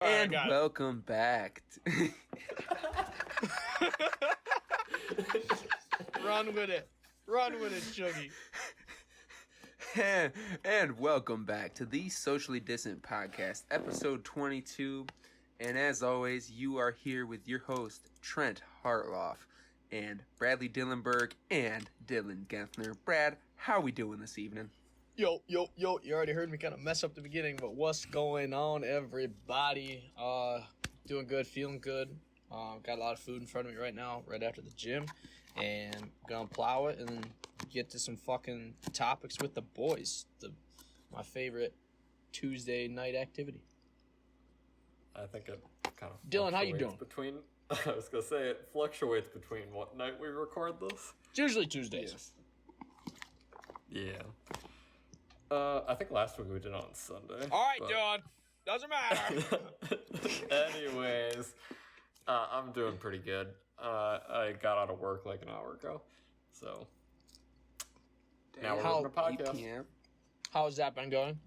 And welcome back. Run with it. Run with it, Shuggy. And welcome back to the Socially Distant Podcast, episode 22. And as always, you are here with your host, Trent Hartloff, and Bradley Dillenberg and Dylan Genthner. Brad, how are we doing this evening? Yo. You already heard me kind of mess up the beginning, but what's going on, everybody? Doing good, feeling good. Got a lot of food in front of me right now, right after the gym. And gonna plow it and get to some fucking topics with the boys. My favorite Tuesday night activity. I think it kind of Dylan, how you doing? I was gonna say it fluctuates between what night we record this. It's usually Tuesdays. Yes. Yeah. I think last week we did it on Sunday. All right, Dylan. Doesn't matter. Anyways, I'm doing pretty good. I got out of work like an hour ago, so now we're on the podcast. 8 p.m. How's that been going?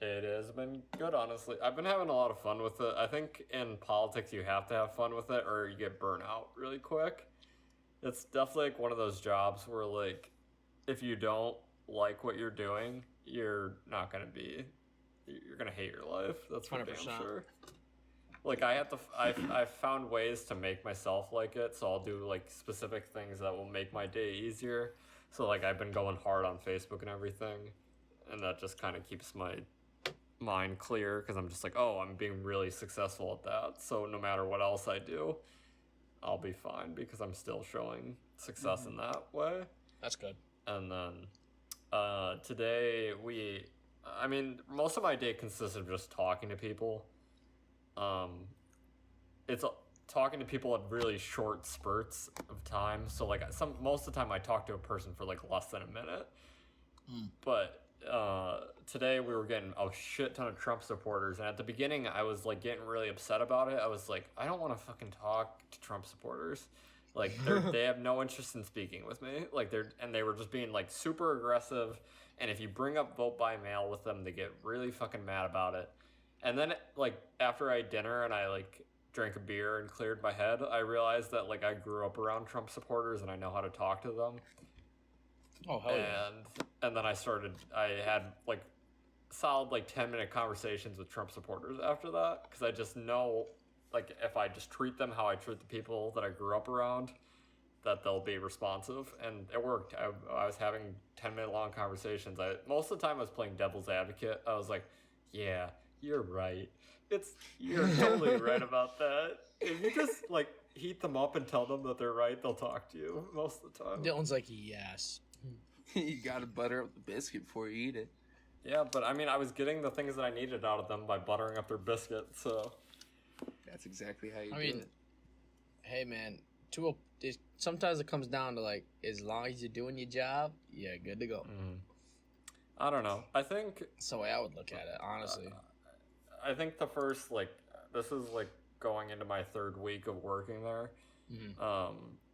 It has been good, honestly. I've been having a lot of fun with it. I think in politics you have to have fun with it or you get burnt out really quick. It's definitely like one of those jobs where like if you don't like what you're doing, you're gonna hate your life. That's for damn sure. Like I found ways to make myself like it, so I'll do like specific things that will make my day easier. So like I've been going hard on Facebook and everything, and that just kind of keeps my mind clear because I'm just like, oh, I'm being really successful at that. So no matter what else I do, I'll be fine because I'm still showing success in that way. That's good. And then today most of my day consists of just talking to people. It's talking to people at really short spurts of time. So like most of the time I talk to a person for like less than a minute. But today we were getting a shit ton of Trump supporters, and at the beginning I was like getting really upset about it. I was like, I don't want to fucking talk to Trump supporters. Like they have no interest in speaking with me. Like they were just being like super aggressive. And if you bring up vote by mail with them, they get really fucking mad about it. And then like after I ate dinner and I like drank a beer and cleared my head, I realized that like I grew up around Trump supporters and I know how to talk to them. Oh hell yeah! And then I had like solid like 10-minute conversations with Trump supporters after that because I just know. Like, if I just treat them how I treat the people that I grew up around, that they'll be responsive. And it worked. I was having 10-minute long conversations. Most of the time I was playing devil's advocate. I was like, yeah, you're right. You're totally right about that. If you just, like, heat them up and tell them that they're right, they'll talk to you most of the time. Dylan's like, yes. You gotta butter up the biscuit before you eat it. Yeah, but, I mean, I was getting the things that I needed out of them by buttering up their biscuit, so... That's exactly how you do it. Hey man, sometimes it comes down to like, as long as you're doing your job, yeah, good to go. Mm-hmm. I don't know. I think that's the way I would look at it, honestly. I think the first this is like going into my third week of working there,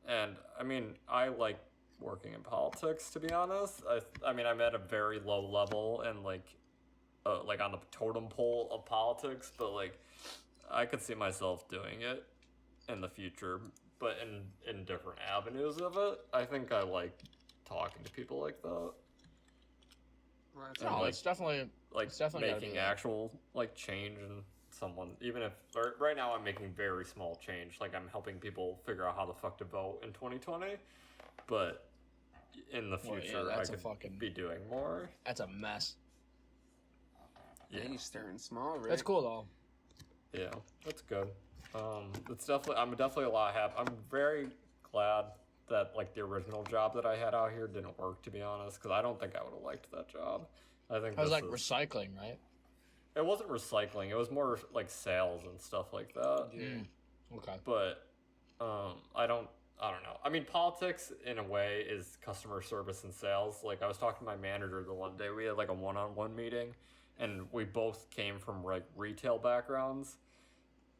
and I mean I like working in politics, to be honest. I mean I'm at a very low level and like on the totem pole of politics, but like. I could see myself doing it in the future, but in different avenues of it. I think I like talking to people like that. Right. No, it's definitely making actual like change in someone. Even if right now I'm making very small change, like I'm helping people figure out how the fuck to vote in 2020, but in the future I could be doing more. That's a mess. Yeah, you're starting small, right? That's cool though. Yeah, that's good. I'm definitely a lot happy. I'm very glad that like the original job that I had out here didn't work, to be honest, because I don't think I would have liked that job. I think it was like recycling, right? It wasn't recycling. It was more like sales and stuff like that. Yeah. Okay. But I don't know. I mean, politics in a way is customer service and sales. Like I was talking to my manager the one day. We had like a one-on-one meeting. And we both came from like retail backgrounds,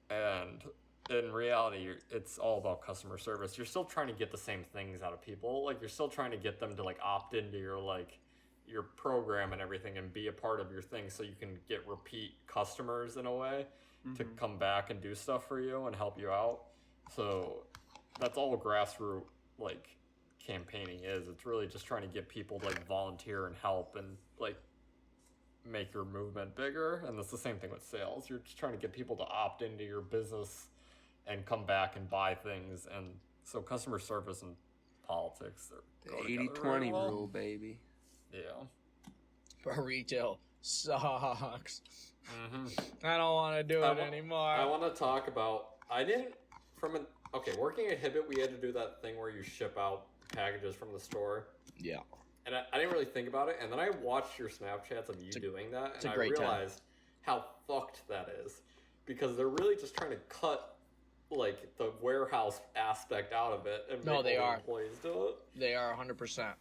and in reality, it's all about customer service. You're still trying to get the same things out of people. Like you're still trying to get them to like opt into your like your program and everything and be a part of your thing, so you can get repeat customers in a way to come back and do stuff for you and help you out. So that's all grassroots like campaigning is. It's really just trying to get people to like volunteer and help and like make your movement bigger. And it's the same thing with sales. You're just trying to get people to opt into your business and come back and buy things. And so customer service and politics are The 80-20 rule, baby. Yeah. But retail sucks. I don't want to do it anymore. I want to talk about, working at Hibbett, we had to do that thing where you ship out packages from the store. Yeah. And I didn't really think about it. And then I watched your Snapchats of you doing that. And I realized how fucked that is. Because they're really just trying to cut, like, the warehouse aspect out of it. And make all the employees do it. They are 100%.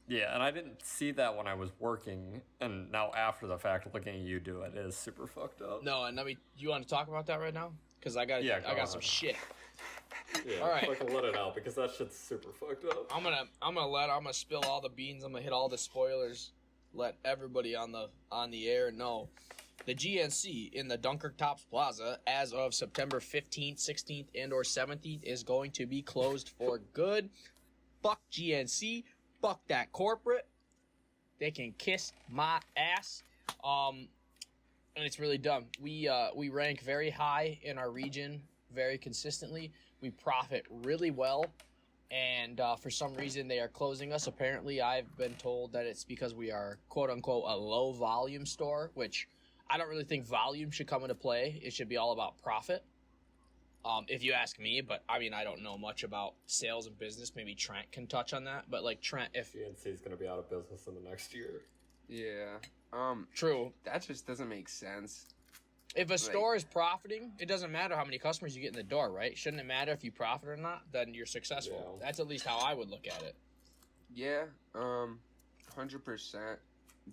Yeah, and I didn't see that when I was working. And now after the fact, looking at you do it is super fucked up. No, and you want to talk about that right now? Because I got some shit. Yeah, all right. Fucking let it out because that shit's super fucked up. I'm gonna spill all the beans. I'm gonna hit all the spoilers. Let everybody on the air know. The GNC in the Dunkirk Tops Plaza as of September 15th, 16th, and or 17th is going to be closed for good. Fuck GNC. Fuck that corporate. They can kiss my ass. And it's really dumb. We rank very high in our region very consistently. We profit really well, and for some reason they are closing us. Apparently, I've been told that it's because we are quote-unquote a low-volume store, which I don't really think volume should come into play. It should be all about profit, if you ask me. But, I mean, I don't know much about sales and business. Maybe Trent can touch on that. But, like, Trent, if... GNC is going to be out of business in the next year. Yeah. True. That just doesn't make sense. If a store is profiting, it doesn't matter how many customers you get in the door, right? Shouldn't it matter if you profit or not? Then you're successful. Yeah. That's at least how I would look at it. Yeah, 100%.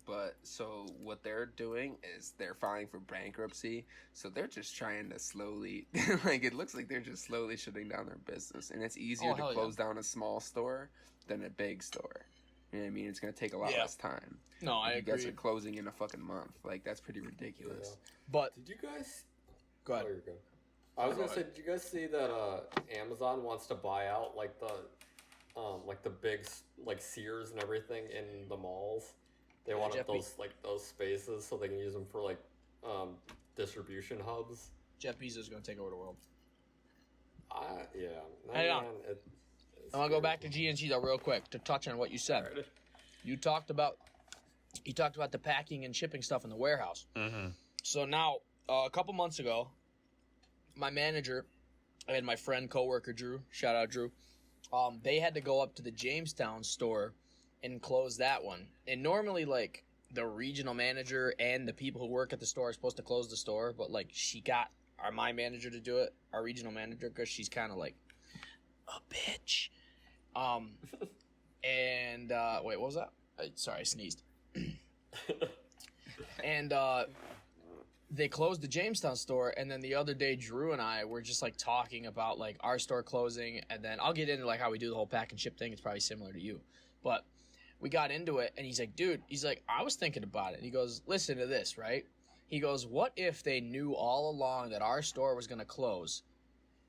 But so what they're doing is they're filing for bankruptcy. So they're just trying to slowly, like, it looks like they're just slowly shutting down their business. And it's easier to close down a small store than a big store. You know what I mean? It's going to take a lot less time. No, I agree. You guys are closing in a fucking month. Like, that's pretty ridiculous. Yeah. But did you guys... Go ahead. Oh, you're good. I was going to say, did you guys see that Amazon wants to buy out, like, the big, like, Sears and everything in the malls? They want those spaces so they can use them for, like, distribution hubs. Jeff Bezos is going to take over the world. Yeah. Hang on. I want to go back to GNC though real quick to touch on what you said. Right. You talked about the packing and shipping stuff in the warehouse. Mm-hmm. So now, a couple months ago, my manager and my friend, coworker Drew, shout out Drew, they had to go up to the Jamestown store and close that one. And normally, like, the regional manager and the people who work at the store are supposed to close the store, but, like, she got my manager to do it, our regional manager, because she's kind of like a bitch. And wait, what was that? Sorry, I sneezed. And they closed the Jamestown store, and then the other day Drew and I were just like talking about like our store closing, and then I'll get into like how we do the whole pack and ship thing. It's probably similar to you, but we got into it, and he's like, dude, I was thinking about it. And he goes, listen to this, right? He goes, what if they knew all along that our store was gonna close?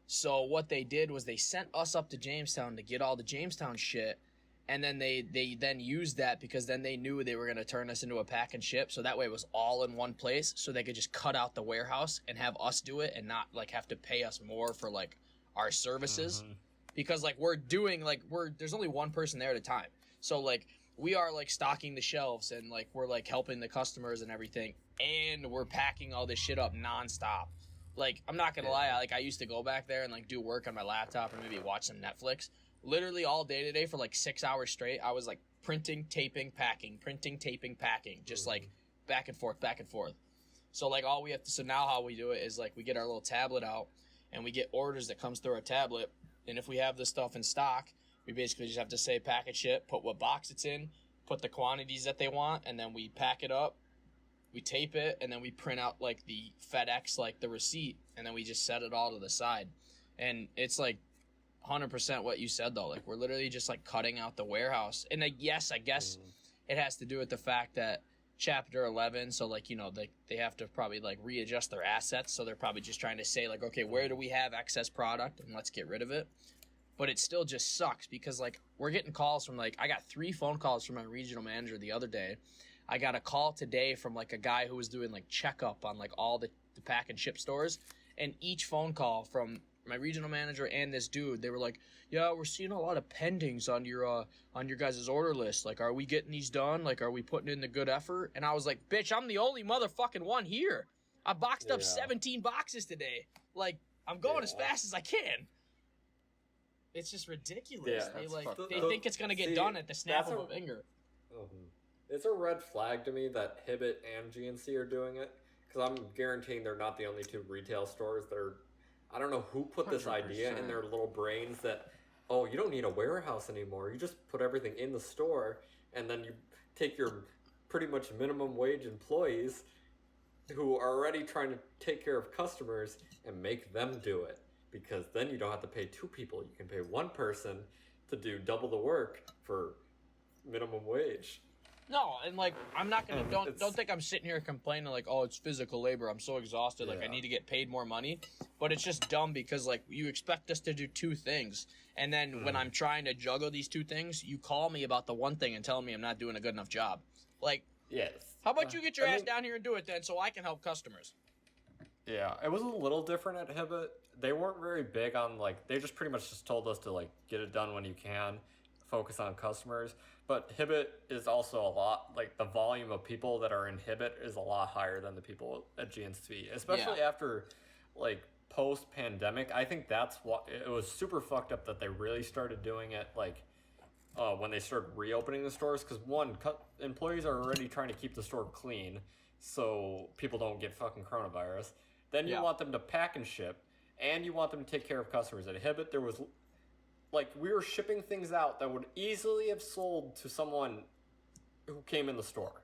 So what they did was they sent us up to Jamestown to get all the Jamestown shit, and then they then used that because then they knew they were going to turn us into a pack and ship, so that way it was all in one place, so they could just cut out the warehouse and have us do it and not like have to pay us more for like our services. Mm-hmm. Because like there's only one person there at a time. So like we are like stocking the shelves and like we're like helping the customers and everything, and we're packing all this shit up nonstop. Like, I'm not gonna lie, I used to go back there and, like, do work on my laptop or maybe watch some Netflix. Literally all day today for, like, 6 hours straight, I was, like, printing, taping, packing, just, like, back and forth. So, like, so now how we do it is, like, we get our little tablet out and we get orders that comes through our tablet, and if we have the stuff in stock, we basically just have to say package ship, put what box it's in, put the quantities that they want, and then we pack it up. We tape it, and then we print out, like, the FedEx, like, the receipt, and then we just set it all to the side. And it's, like, 100% what you said, though. Like, we're literally just, like, cutting out the warehouse. And, yes, I guess it has to do with the fact that Chapter 11, so like, you know, they have to probably like readjust their assets, so they're probably just trying to say like, okay, where do we have excess product and let's get rid of it. But it still just sucks because like we're getting calls from like, I got 3 phone calls from my regional manager the other day. I got a call today from like a guy who was doing like checkup on like all the pack and ship stores, and each phone call from my regional manager and this dude, they were like, yeah, we're seeing a lot of pendings on your guys' order list. Like, are we getting these done? Like, are we putting in the good effort? And I was like, bitch, I'm the only motherfucking one here. I boxed up 17 boxes today. Like, I'm going as fast as I can. It's just ridiculous. Yeah, they think it's gonna get done at the snap of a finger. It's a red flag to me that Hibbett and GNC are doing it, because I'm guaranteeing they're not the only 2 retail stores that are. I don't know who put this 100%. idea in their little brains that, oh, you don't need a warehouse anymore. You just put everything in the store, and then you take your pretty much minimum wage employees who are already trying to take care of customers and make them do it. Because then you don't have to pay 2 people. You can pay 1 person to do double the work for minimum wage. No, and like I'm not gonna don't think I'm sitting here complaining like, oh, it's physical labor. I'm so exhausted, like I need to get paid more money. But it's just dumb because like you expect us to do 2 things, and then when I'm trying to juggle these 2 things, you call me about the one thing and tell me I'm not doing a good enough job. Like, yes. How about you get your ass down here and do it then, so I can help customers? Yeah, it was a little different at Hibbett. They weren't very big on like they just pretty much just told us to like get it done when you can, focus on customers. But Hibbett is also a lot, like the volume of people that are in Hibbett is a lot higher than the people at GNC, especially after like post-pandemic. I think that's what it was super fucked up that they really started doing it like when they started reopening the stores, because one, employees are already trying to keep the store clean so people don't get fucking coronavirus. Then you want them to pack and ship, and you want them to take care of customers. At Hibbett, there was like we were shipping things out that would easily have sold to someone who came in the store.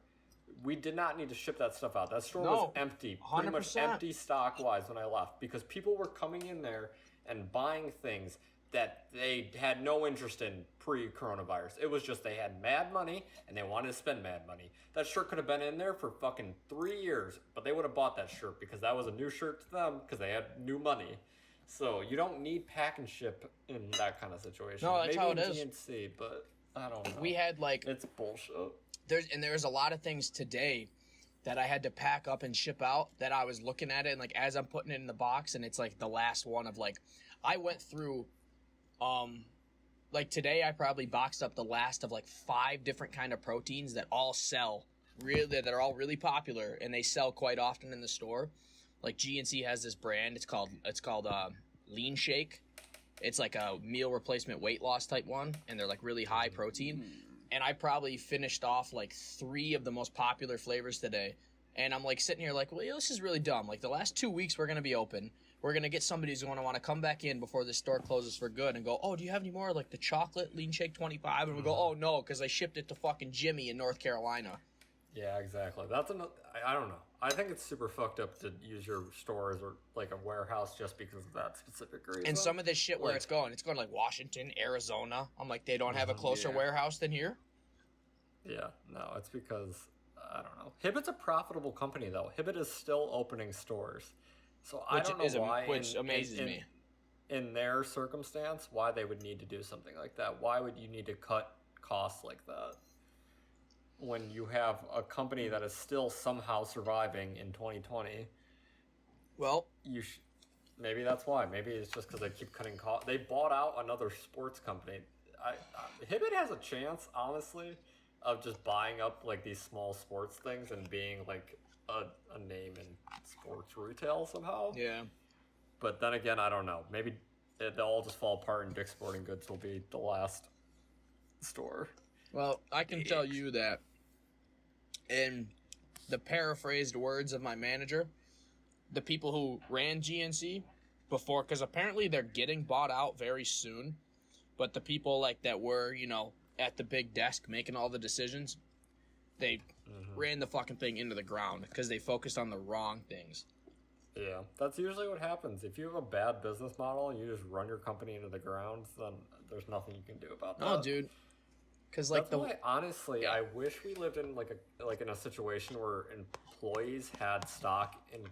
We did not need to ship that stuff out. That store was empty, 100%. Pretty much empty stock-wise when I left, because people were coming in there and buying things that they had no interest in pre-coronavirus. It was just they had mad money and they wanted to spend mad money. That shirt could have been in there for fucking 3 years, but they would have bought that shirt because that was a new shirt to them because they had new money. So you don't need pack and ship in that kind of situation. No, that's maybe how it is. GNC, but I don't know. We had like it's bullshit. There's a lot of things today that I had to pack up and ship out that I was looking at it and like as I'm putting it in the box, and it's like the last one of like I went through like today I probably boxed up the last of like 5 different kind of proteins that all sell really, that are all really popular and they sell quite often in the store. Like GNC has this brand, it's called Lean Shake. It's like a meal replacement weight loss type one, and they're like really high protein. And I probably finished off like 3 of the most popular flavors today. And I'm like sitting here like, well, this is really dumb. Like the last 2 weeks we're gonna be open. We're going to get somebody who's going to want to come back in before the store closes for good and go, oh, do you have any more like the chocolate Lean Shake 25? And we go, oh, no, because I shipped it to fucking Jimmy in North Carolina. Yeah, exactly. That's another, I don't know. I think it's super fucked up to use your stores or like a warehouse just because of that specific reason. And some of this shit where it's going to like Washington, Arizona. I'm like, they don't have a closer warehouse than here? Yeah, no, it's because, I don't know. Hibbett's a profitable company, though. Hibbett is still opening stores. So I don't know why, which amazes me. In their circumstance, why they would need to do something like that. Why would you need to cut costs like that when you have a company that is still somehow surviving in 2020? Well, maybe that's why. Maybe it's just because they keep cutting costs. They bought out another sports company. Hibbett has a chance, honestly, of just buying up like these small sports things and being like a name in sports retail somehow. Yeah. But then again, I don't know. Maybe they'll all just fall apart and Dick's Sporting Goods will be the last store. Well, I can tell you that in the paraphrased words of my manager, the people who ran GNC before, because apparently they're getting bought out very soon, but the people like that were, at the big desk making all the decisions, they ran the fucking thing into the ground because they focused on the wrong things. Yeah, that's usually what happens. If you have a bad business model and you just run your company into the ground, then there's nothing you can do about that. No, dude. Because like That's why, honestly, I wish we lived in in a situation where employees had stock in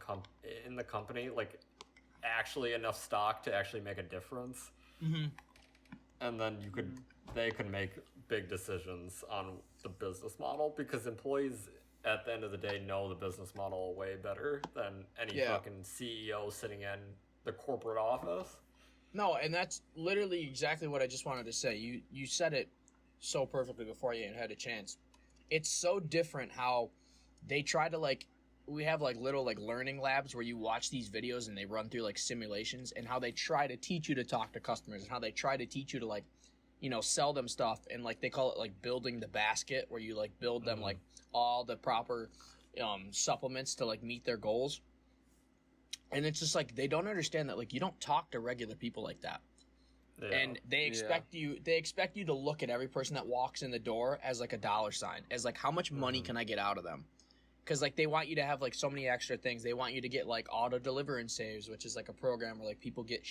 the company, like actually enough stock to actually make a difference, and then they could make big decisions on the business model, because employees at the end of the day know the business model way better than any fucking CEO sitting in the corporate office. No, and that's literally exactly what I just wanted to say. You said it so perfectly before you even had a chance. It's so different how they try to like, we have like little like learning labs where you watch these videos and they run through like simulations, and how they try to teach you to talk to customers, and how they try to teach you to like, you know, sell them stuff, and like they call it like building the basket, where you like build them like all the proper supplements to like meet their goals. And it's just like they don't understand that like you don't talk to regular people like that. Yeah. And they expect you to look at every person that walks in the door as like a dollar sign, as like how much money can I get out of them? Because like they want you to have like so many extra things. They want you to get like auto deliverance saves, which is like a program where like people get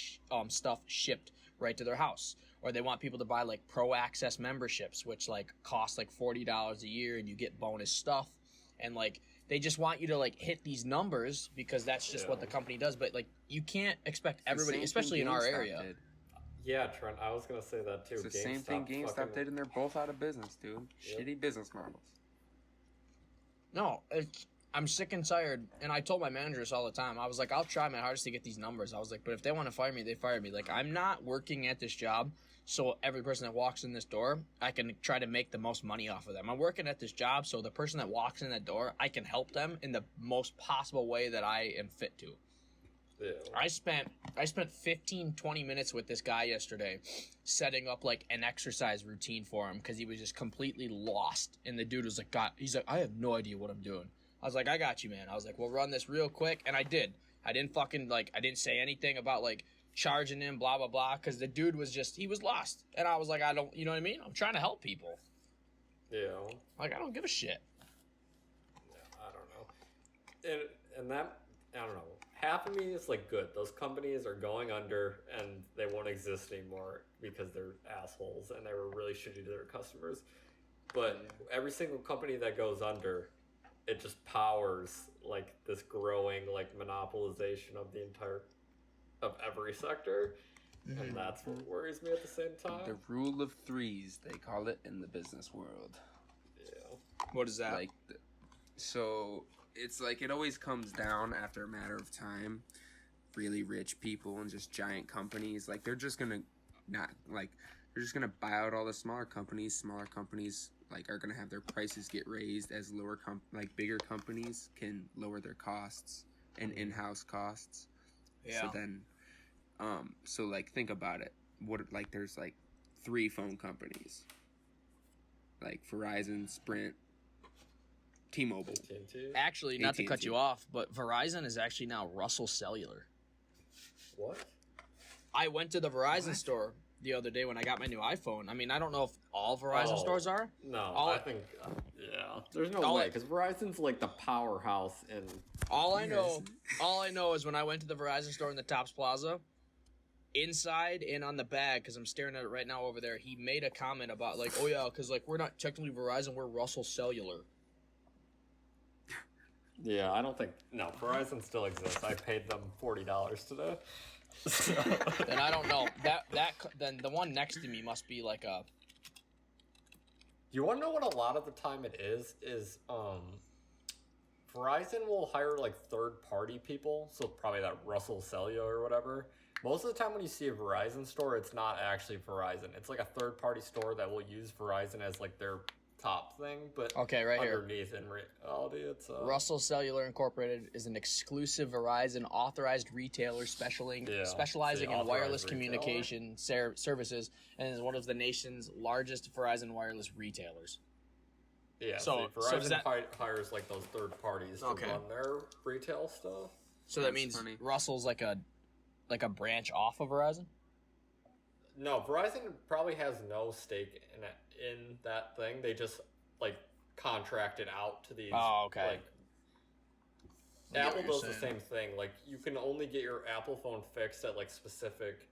stuff shipped right to their house, or they want people to buy like pro access memberships, which like cost like $40 a year, and you get bonus stuff. And like they just want you to like hit these numbers because that's just what the company does. But like you can't expect everybody, especially in our area. Yeah, Trent, I was gonna say that too. It's the same thing GameStop did, and they're both out of business, dude. Shitty business models. No, I'm sick and tired, and I told my manager this all the time. I was like, I'll try my hardest to get these numbers. I was like, but if they want to fire me, they fire me. Like, I'm not working at this job so every person that walks in this door, I can try to make the most money off of them. I'm working at this job so the person that walks in that door, I can help them in the most possible way that I am fit to. Yeah. I spent 15, 20 minutes with this guy yesterday setting up like an exercise routine for him because he was just completely lost. And the dude was like, he's like, I have no idea what I'm doing. I was like, I got you, man. I was like, we'll run this real quick. And I did. I didn't say anything about like charging him, blah, blah, blah. Because the dude was he was lost. And I was like, you know what I mean? I'm trying to help people. Yeah. Like, I don't give a shit. Yeah, I don't know. And that, I don't know. Half of me is like, good. Those companies are going under and they won't exist anymore because they're assholes and they were really shitty to their customers. But every single company that goes under, it just powers like this growing like monopolization of every sector. Mm-hmm. And that's what worries me at the same time. The rule of threes, they call it in the business world. Yeah. What is that? So it's like it always comes down after a matter of time. Really rich people and just giant companies, like they're just gonna buy out all the smaller companies. Smaller companies like are gonna have their prices get raised as bigger companies can lower their costs and in-house costs. Yeah. So then, so like think about it. There's like 3 phone companies, like Verizon, Sprint, T-Mobile. Actually, not to cut you off, but Verizon is actually now Russell Cellular. What? I went to the Verizon store the other day when I got my new iPhone. I mean, I don't know if all Verizon stores are. No, I think, yeah. There's no way, because Verizon's like the powerhouse in... All I know is when I went to the Verizon store in the Tops Plaza, inside and on the bag, because I'm staring at it right now over there, he made a comment about like, oh yeah, because like we're not technically Verizon, we're Russell Cellular. Yeah, I don't think... No, Verizon still exists. I paid them $40 today. Then I don't know. Then the one next to me must be like a... You want to know what a lot of the time it is Verizon will hire like third-party people, so probably that Russell Cellular or whatever. Most of the time when you see a Verizon store, it's not actually Verizon. It's like a third-party store that will use Verizon as like their top thing, but okay, right underneath in reality, it's Russell Cellular Incorporated is an exclusive Verizon authorized retailer specializing in wireless communication services, and is one of the nation's largest Verizon wireless retailers. Yeah, so Verizon hires like those third parties to run their retail stuff. So that means funny. Russell's like a branch off of Verizon? No, Verizon probably has no stake in that thing. They just like contract it out to these. Oh, okay. Like, Apple does the same thing. Like you can only get your Apple phone fixed at like specific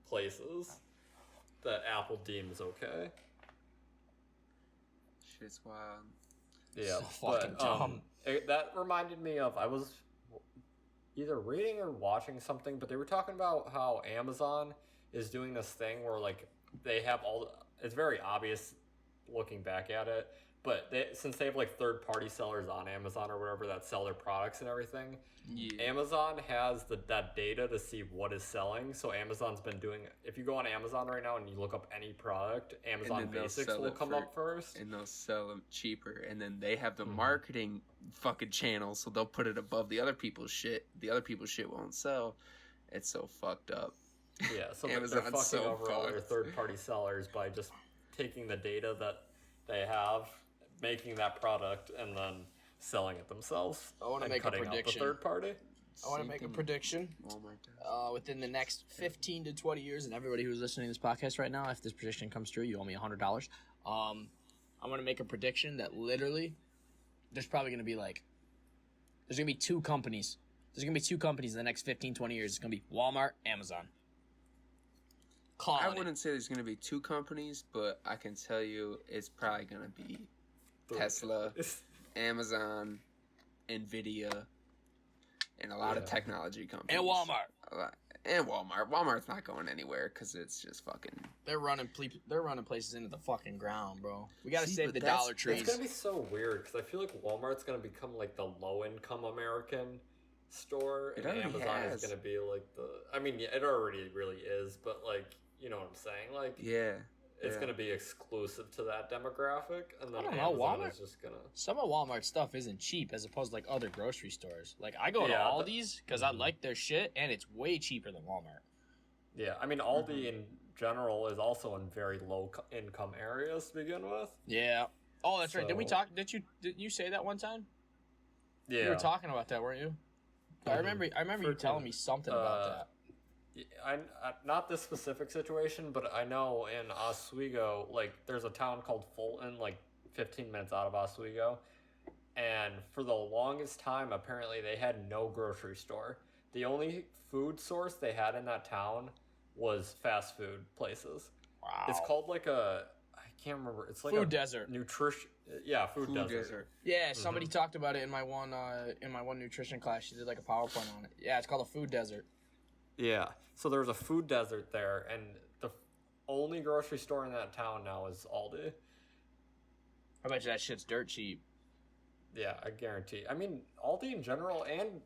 places that Apple deems okay. shit's wild. Yeah, So fucking dumb. That reminded me of I was either reading or watching something, but they were talking about how Amazon is doing this thing where like they have it's very obvious looking back at it, but since they have like third party sellers on Amazon or whatever that sell their products and everything, Amazon has that data to see what is selling. So Amazon's been doing, if you go on Amazon right now and you look up any product, Amazon Basics will come up first. And they'll sell them cheaper. And then they have the marketing fucking channel, so they'll put it above the other people's shit. The other people's shit won't sell. It's so fucked up. Yeah, so they're fucking over all their third party sellers by just taking the data that they have, making that product, and then selling it themselves. I want to make a prediction. Out the third party. I want to make a prediction. Within the next 15 to 20 years, and everybody who's listening to this podcast right now, if this prediction comes true, you owe me $100. I'm going to make a prediction that literally there's probably going to be there's going to be two companies. There's going to be two companies in the next 15, 20 years. It's going to be Walmart, Amazon. I wouldn't say there's going to be two companies, but I can tell you it's probably going to be Tesla, Amazon, Nvidia, and a lot of technology companies. And Walmart. And Walmart. Walmart's not going anywhere because it's just fucking... They're running places into the fucking ground, bro. We got to save the Dollar Trees. It's going to be so weird because I feel like Walmart's going to become like the low-income American store, and Amazon is going to be like the... I mean, it already really is, but like, you know what I'm saying? Like, it's going to be exclusive to that demographic, and then Amazon is just going to... Some of Walmart stuff isn't cheap as opposed to like other grocery stores. Like, I go to Aldi's because I like their shit, and it's way cheaper than Walmart. Yeah, I mean, Aldi in general is also in very low income areas to begin with. Yeah. Oh, that's right. Did you say that one time? Yeah. You were talking about that, weren't you? I remember you telling me something about that. I not this specific situation, but I know in Oswego, like, there's a town called Fulton, like 15 minutes out of Oswego, and for the longest time, apparently they had no grocery store. The only food source they had in that town was fast food places. Wow. It's called like I can't remember. It's like food desert. Nutrition. Yeah, food desert. Yeah, somebody talked about it in my one nutrition class. She did like a PowerPoint on it. Yeah, it's called a food desert. Yeah, so there's a food desert there, and the only grocery store in that town now is Aldi. I bet you that shit's dirt cheap. Yeah, I guarantee. I mean, Aldi in general, and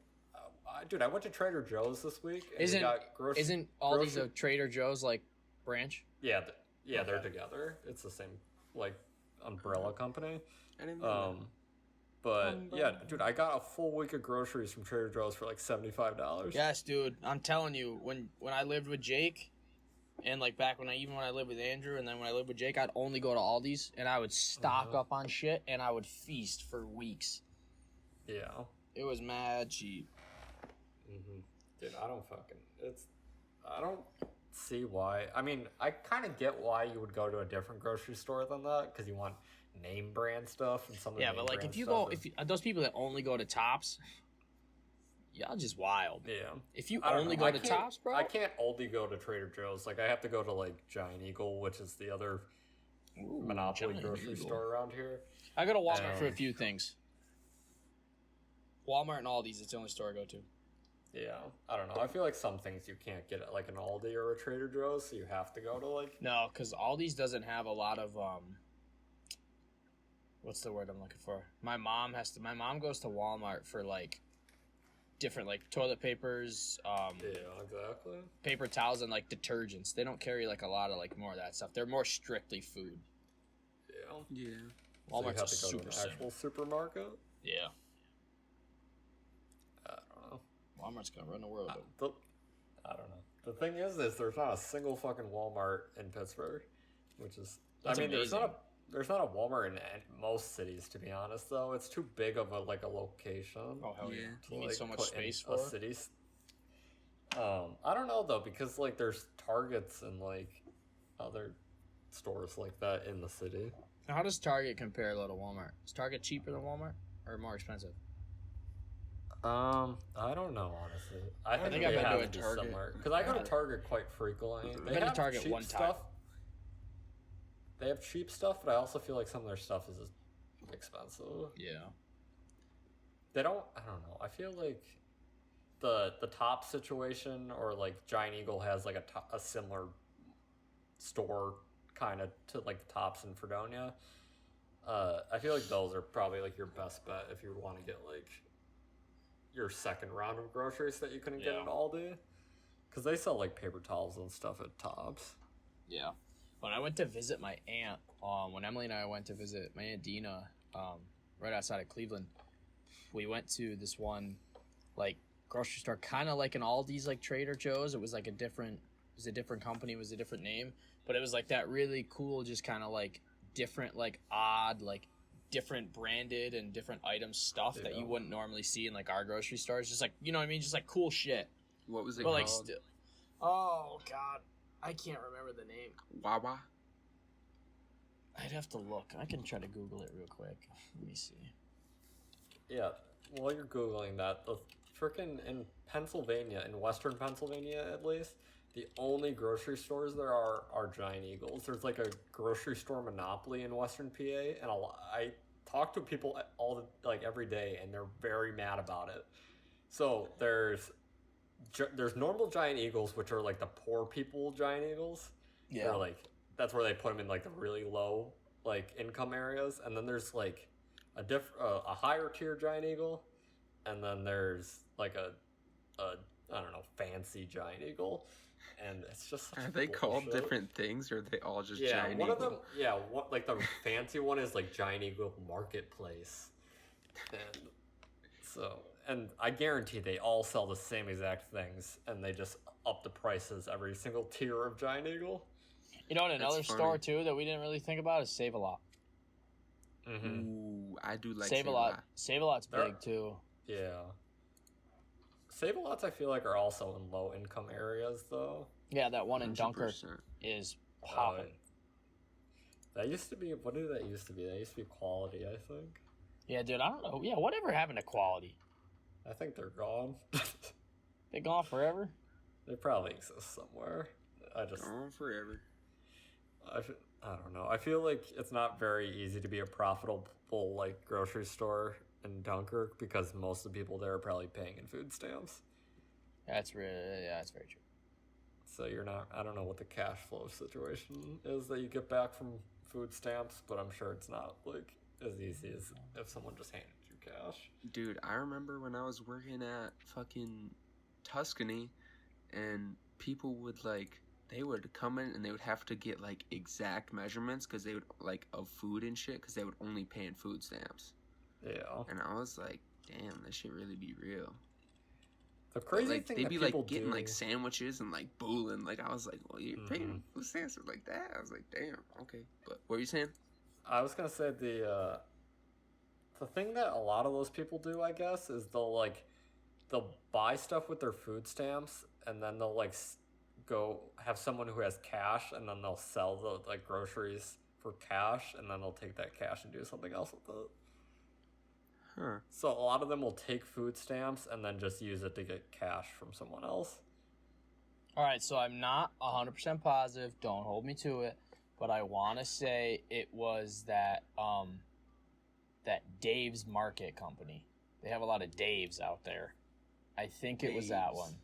dude, I went to Trader Joe's this week. And isn't Aldi's a Trader Joe's like branch? Yeah, they're together. It's the same like umbrella company. I didn't know that. But yeah, dude, I got a full week of groceries from Trader Joe's for like $75. Yes, dude. I'm telling you, when I lived with Jake, and like back when I lived with Andrew, and then when I lived with Jake, I'd only go to Aldi's and I would stock up on shit and I would feast for weeks. Yeah, it was mad cheap. Dude, I don't see why. I mean, I kind of get why you would go to a different grocery store than that because you want name brand stuff and some of the but like if you those people that only go to Tops, y'all just wild. Yeah. If you only go to Tops, bro, I can't only go to Trader Joe's. Like I have to go to like Giant Eagle, which is the other monopoly grocery store around here. I go to Walmart for a few things. Walmart and Aldi's, it's the only store I go to. Yeah, I don't know. I feel like some things you can't get at like an Aldi or a Trader Joe's, so you have to go to like... No, because Aldi's doesn't have a lot of, what's the word I'm looking for? My mom goes to Walmart for like different like toilet papers, yeah, exactly. paper towels and like detergents. They don't carry like a lot of like more of that stuff. They're more strictly food. Yeah. Walmart's so you have to go to an actual supermarket? Yeah. I don't know. Walmart's gonna run the world. I don't know. The thing is there's not a single fucking Walmart in Pittsburgh, which is... That's amazing. There's not a Walmart in most cities, to be honest. Though it's too big of a location. Oh hell yeah! You need so much space for a city. I don't know though, because like there's Targets and like other stores like that in the city. Now, how does Target compare to Walmart? Is Target cheaper than Walmart or more expensive? I don't know honestly. I think I've they been have to to Target somewhere because I go to Target quite frequently. I've been to Target one time. They have cheap stuff, but I also feel like some of their stuff is just expensive. Yeah. I don't know. I feel like the top situation or like Giant Eagle has like a similar store kind of to like the Tops in Fredonia. I feel like those are probably like your best bet if you want to get like your second round of groceries that you couldn't get at Aldi, because they sell like paper towels and stuff at Tops. Yeah. When I went to visit my aunt, when Emily and I went to visit my aunt Dina, right outside of Cleveland, we went to this one like grocery store, kind of like an Aldi's, like Trader Joe's. It was like a different company, it was a different name, but it was like that really cool, just kind of like different, like odd, like different branded and different item stuff that you wouldn't normally see in like our grocery stores. Just like, you know what I mean? Just like cool shit. What was it called? Like, oh God, I can't remember the name. Wawa? I'd have to look. I can try to Google it real quick. Let me see. Yeah, while you're Googling that, the freaking in Pennsylvania, in Western Pennsylvania at least, the only grocery stores there are Giant Eagles. There's like a grocery store monopoly in Western PA, and I talk to people every day, and they're very mad about it. So there's normal Giant Eagles, which are like the poor people Giant Eagles. Yeah. Or like that's where they put them in like the really low like income areas, and then there's like a higher tier Giant Eagle, and then there's like a I don't know, fancy Giant Eagle. And it's just such are they called different things, or are they all just Giant Eagle? One of them, like the fancy one is like Giant Eagle Marketplace, and I guarantee they all sell the same exact things, and they just up the prices every single tier of Giant Eagle. You know, another store too that we didn't really think about is Save a Lot. Mm-hmm. Ooh, I do like Save a Lot. Save a Lot's big too. Yeah. Save a Lots, I feel like, are also in low income areas though. Yeah, that one in 100%. Dunkirk is popping. That used to be. What did that used to be? That used to be Quality, I think. Yeah, dude, I don't know. Yeah, whatever happened to Quality? I think they're gone. They gone forever? They probably exist somewhere. Gone forever. I don't know. I feel like it's not very easy to be a profitable like grocery store in Dunkirk because most of the people there are probably paying in food stamps. That's very true. So you're not. I don't know what the cash flow situation is that you get back from food stamps, but I'm sure it's not like as easy as if someone just handed you cash. Dude, I remember when I was working at fucking Tuscany, and people would like. They would come in and they would have to get like exact measurements because they would like of food and shit because they would only pay in food stamps. Yeah. And I was like, damn, this shit really be real. The crazy thing they'd that be people like getting do... like sandwiches and like booling. Like I was like, well, you're paying food stamps like that. I was like, damn, okay. But what were you saying? I was gonna say the thing that a lot of those people do, I guess, is they'll buy stuff with their food stamps and then they'll like go have someone who has cash, and then they'll sell the like groceries for cash, and then they'll take that cash and do something else with it. Huh. So a lot of them will take food stamps and then just use it to get cash from someone else. All right, so I'm not 100% positive. Don't hold me to it, but I want to say it was that Dave's Market Company. They have a lot of Daves out there. I think it was that one.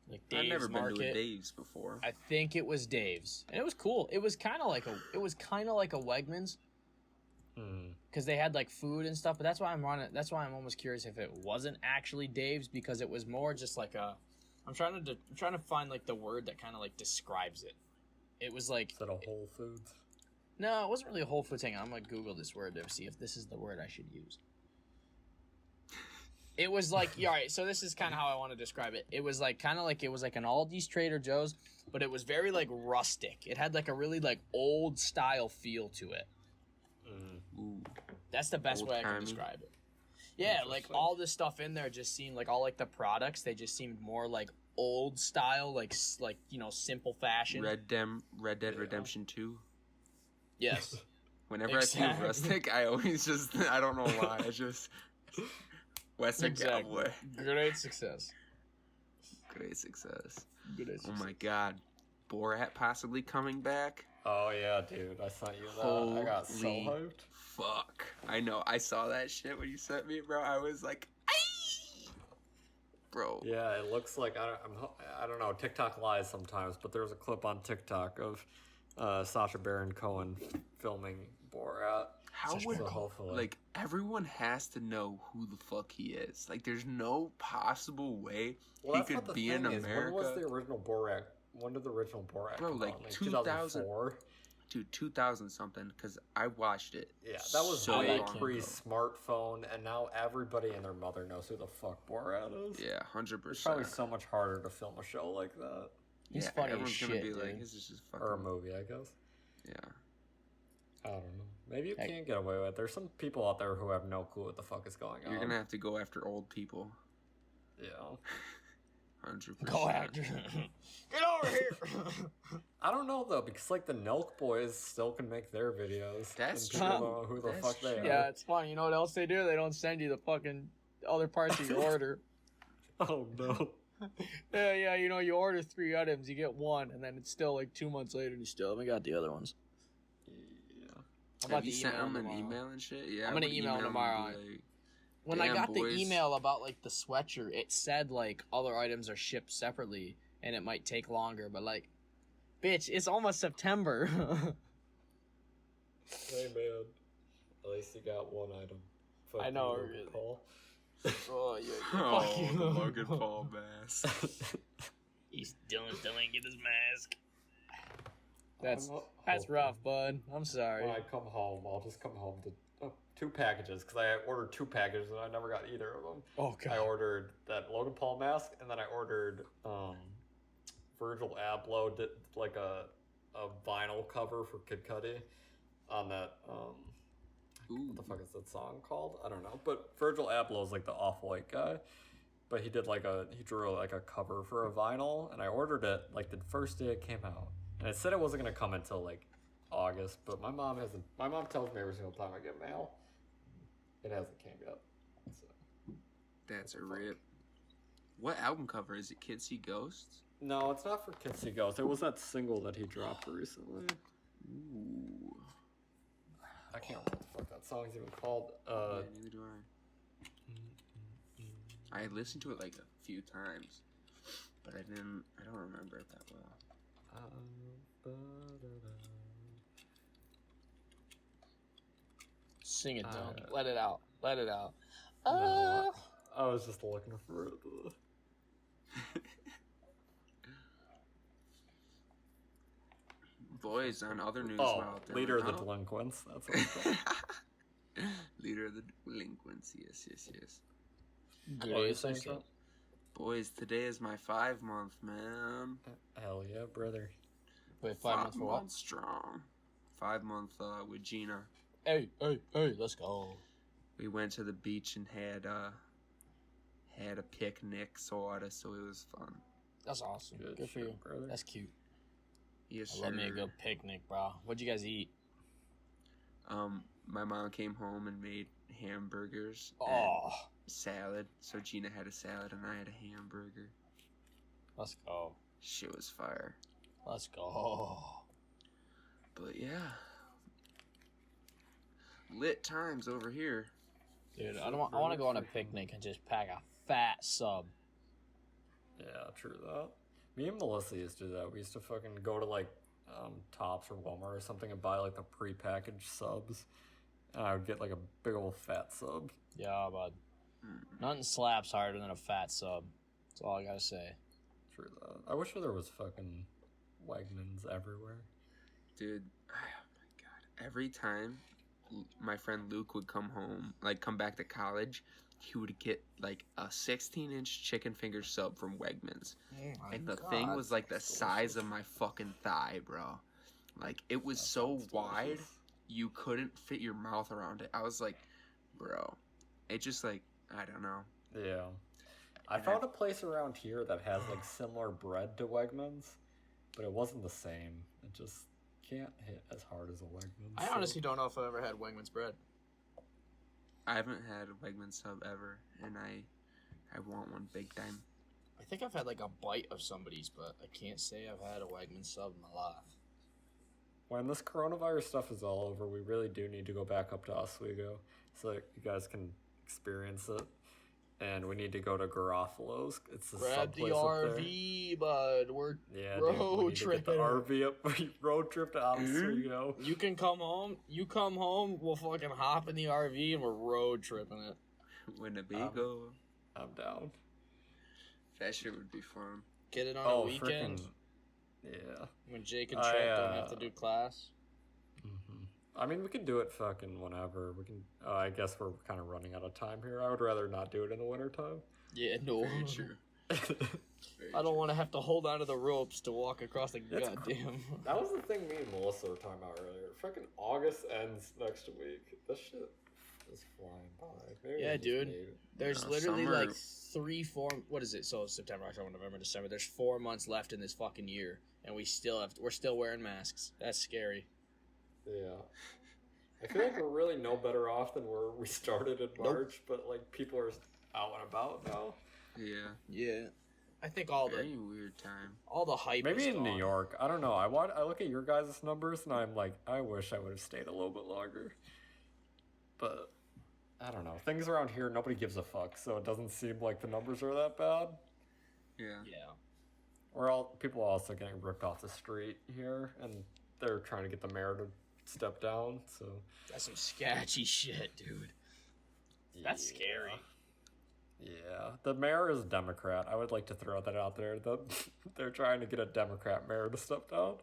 Like Dave's I've never Market. been to a Dave's before. I think it was Dave's, and it was cool. It was kind of like a Wegmans, because they had like food and stuff. But that's why I'm almost curious if it wasn't actually Dave's, because it was more just like a. I'm trying to find like the word that kind of like describes it. It was like. Is that a Whole Foods? No, it wasn't really a Whole Foods. Hang on, I'm gonna Google this word to see if this is the word I should use. It was like, all right, so this is kind of how I want to describe it. It was like kind of like it was like an Aldi's Trader Joe's, but it was very like rustic. It had like a really like old style feel to it. Ooh. That's the best way I can describe it. Yeah, like all this stuff in there just seemed like all like the products, they just seemed more like old style, like you know, simple fashion. Red Dead Redemption 2. Yes. Whenever I see rustic, I always just I don't know why. I just Western Cowboy. Great success. Great success. Oh my god. Borat possibly coming back. Oh yeah, dude. I saw you that. I got so hyped. fuck. I know. I saw that shit when you sent me, bro. I was like, "Aye!" Bro. Yeah, it looks like I don't know. TikTok lies sometimes, but there was a clip on TikTok of Sacha Baron Cohen filming Borat. How Such would a hopefully like everyone has to know who the fuck he is? Like, there's no possible way Well, he that's what could the be in thing is. America. When was the original Borat? When did the original Borat Bro, come like out? 2000 2004? Dude, 2000 something, because I watched it. Yeah, that was so way long ago. pre-smartphone, and now everybody and their mother knows who the fuck Borat is. Yeah, 100%. It's probably so much harder to film a show like that. He's yeah, funny as everyone's gonna shit, be dude. like, this is just fucking. Or a movie, I guess. Yeah. I don't know. Maybe you Heck. can't get away with it. There's some people out there who have no clue what the fuck is going on. You're gonna have to go after old people. Yeah. 100%. Go after. Get over here. I don't know though, because like the Nelk Boys still can make their videos. That's and people true. don't know who the That's fuck they true. are. Yeah, it's fun. You know what else they do? They don't send you the fucking other parts of your order. Oh no. Yeah, you know, you order 3 items, you get 1, and then it's still like 2 months later and you still haven't got the other ones. Yeah. I'm about Have you to sent email them an tomorrow. email and shit? Yeah, I'm gonna I would email 'em and tomorrow. be like, When I Damn, got boys. the email about like the sweatshirt, it said like other items are shipped separately and it might take longer, but like, bitch, it's almost September. Hey man. At least you got one item. Fuck I know, you, Logan really. Paul. Oh, yeah, Oh, fuck you. the Logan Paul mask. He's still ain't get his mask. That's I'm that's hoping rough, bud. I'm sorry. When I come home, I'll just come home to 2 packages, because I ordered 2 packages and I never got either of them. Oh I god. ordered that Logan Paul mask, and then I ordered Virgil Abloh did like a vinyl cover for Kid Cudi on that Ooh. what the fuck is that song called? I don't know. But Virgil Abloh is like the off-white guy. But he drew like a cover for a vinyl, and I ordered it like the first day it came out. And it said it wasn't gonna come until like August, but my mom tells me every single time I get mail, it hasn't came yet. So. That's a rip. What album cover is it? Kids See Ghosts? No, it's not for Kids See Ghosts. It was that single that he dropped recently. Ooh. I can't remember what the fuck that song's even called. Yeah, neither do I listened to it like a few times, but I don't remember it that well. Sing it, Tom. Let it out. Let it out. No, I was just looking for it. Boys, on other news, Oh, while they're Leader of the out- Delinquents. That's what it's called. Leader of the Delinquents. Yes. Good. Oh, you saying so? Boys, today is my 5-month, man. Hell yeah, brother. Wait, 5 months for what? months strong. 5 month with Gina. Hey, let's go. We went to the beach and had a picnic, sorta. So it was fun. That's awesome. Good for shit, you. brother. That's cute. Yes, I love me a sir. good picnic, bro. What'd you guys eat? My mom came home and made hamburgers and Oh, salad. So Gina had a salad and I had a hamburger. let's go. Shit was fire. Let's go. But yeah, lit times over here. Dude, I want to go on a picnic and just pack a fat sub. Yeah, true that. Me and Melissa used to do that. We used to fucking go to like Tops or Walmart or something and buy like the pre-packaged subs. And I would get like a big old fat sub. Yeah, bud. Nothing slaps harder than a fat sub. That's all I gotta say. True that. I wish there was fucking Wegmans everywhere. Dude, oh my god. Every time my friend Luke would come back to college, he would get like a 16-inch chicken finger sub from Wegmans. And the thing was like the size of my fucking thigh, bro. Like, it was so wide, you couldn't fit your mouth around it. I was like, bro, it just like, I don't know. Yeah. I found a place around here that has like similar bread to Wegmans, but it wasn't the same. It just can't hit as hard as a Wegmans. I honestly don't know if I've ever had Wegmans bread. I haven't had a Wegman sub ever, and I want one big time. I think I've had like a bite of somebody's, but I can't say I've had a Wegmans sub in my life. when this coronavirus stuff is all over, we really do need to go back up to Oswego so that you guys can experience it. And we need to go to Garofalo's. It's the Grab the sub place up there. RV, bud. We're Yeah, road dude, we need to get the tripping. RV up, road trip to Oswego. You can come home. You come home. We'll fucking hop in the RV and we're road tripping it. Winnebago. I'm down. That shit would be fun. Get it on a weekend frickin' yeah. when Jake and Trent don't have to do class. I mean, we can do it fucking whenever. We can. I guess we're kind of running out of time here. I would rather not do it in the wintertime. Yeah, no. Very true. I don't want to have to hold onto the ropes to walk across the It's goddamn. That was the thing me and Melissa were talking about earlier. Fucking August ends next week. This shit is flying by. Maybe Yeah, it's just dude. me. There's Yeah, literally summer- like 3-4. What is it? So September, October, November, December. There's 4 months left in this fucking year, and we're still wearing masks. That's scary. Yeah. I feel like we're really no better off than where we started in March, but like people are out and about now. Yeah. Yeah, I think all Very weird time. the hype. Maybe is in New gone. York. I don't know. I look at your guys' numbers and I'm like, I wish I would have stayed a little bit longer. But I don't know. Things around here, nobody gives a fuck, so it doesn't seem like the numbers are that bad. Yeah. Yeah. People are also getting ripped off the street here, and they're trying to get the mayor to step down. So That's some sketchy shit, dude. That's scary. Yeah, the mayor is a Democrat. I would like to throw that out there. They're trying to get a Democrat mayor to step down.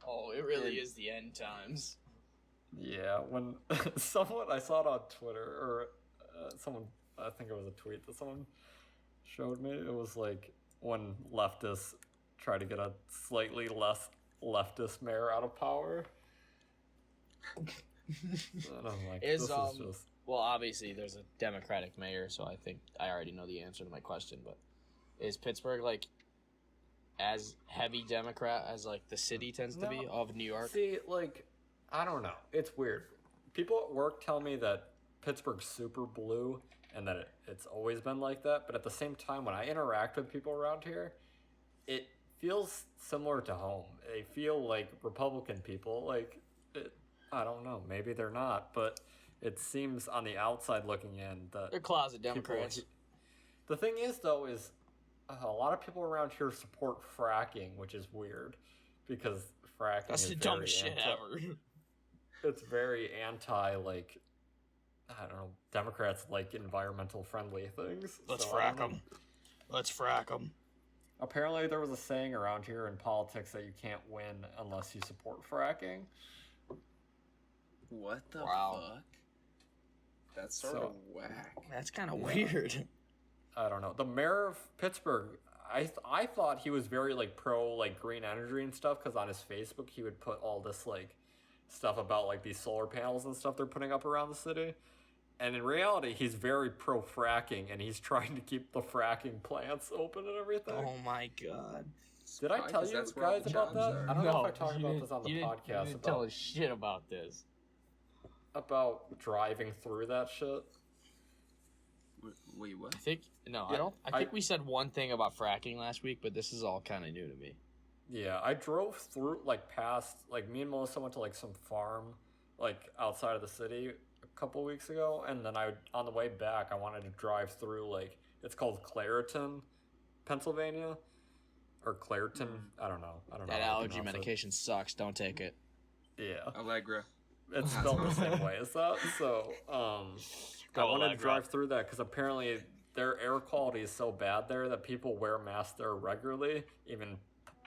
Oh, it really is the end times. Yeah, when someone, I saw it on Twitter, or someone, I think it was a tweet that someone showed me. It was like when leftists try to get a slightly less leftist mayor out of power. And I'm like, this is just... Well, obviously there's a Democratic mayor, so I think I already know the answer to my question, but is Pittsburgh like as heavy Democrat as like the city tends to be of New York? See, like, I don't know. It's weird. People at work tell me that Pittsburgh's super blue and that it's always been like that, but at the same time, when I interact with people around here, it feels similar to home. They feel like Republican people. Like, I don't know. Maybe they're not, but it seems on the outside looking in that They're closet Democrats. The thing is, though, is a lot of people around here support fracking, which is weird because fracking That's is the very dumbest shit ever. It's very anti, like, I don't know, Democrats like environmental friendly things. Let's so I frack don't know. them. Let's frack them. Apparently, there was a saying around here in politics that you can't win unless you support fracking. What the Wow. fuck? That's sort of whack. That's kind of weird. I don't know. The mayor of Pittsburgh, I thought he was very like pro like green energy and stuff because on his Facebook he would put all this like stuff about like these solar panels and stuff they're putting up around the city. And in reality, he's very pro fracking and he's trying to keep the fracking plants open and everything. Oh my god. Did I tell you That's where all guys the about jobs that? are. I don't know if I talked about this on the podcast. You didn't tell us shit about this. About driving through that shit. Wait, what? I think Yeah, I think we said one thing about fracking last week, but this is all kind of new to me. Yeah, I drove through, like, past, like, me and Melissa went to, like, some farm, like, outside of the city a couple weeks ago, and then on the way back, I wanted to drive through, like, it's called Clairton, Pennsylvania, or Clairton, I don't know. That how to allergy pronounce it. medication sucks. Don't take it. Yeah, Allegra. it's spelled the same way as that, so, I wanted to drive through that, because apparently their air quality is so bad there that people wear masks there regularly, even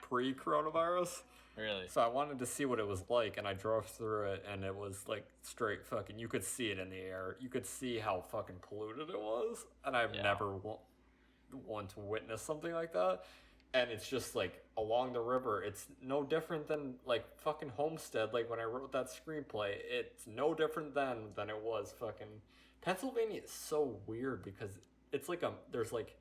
pre-coronavirus. Really? So I wanted to see what it was like, and I drove through it, and it was like straight fucking. You could see it in the air. You could see how fucking polluted it was, and I've never want to witness something like that. And it's just like along the river. It's no different than like fucking Homestead. Like when I wrote that screenplay, it's no different than it was fucking. Pennsylvania is so weird because it's like there's like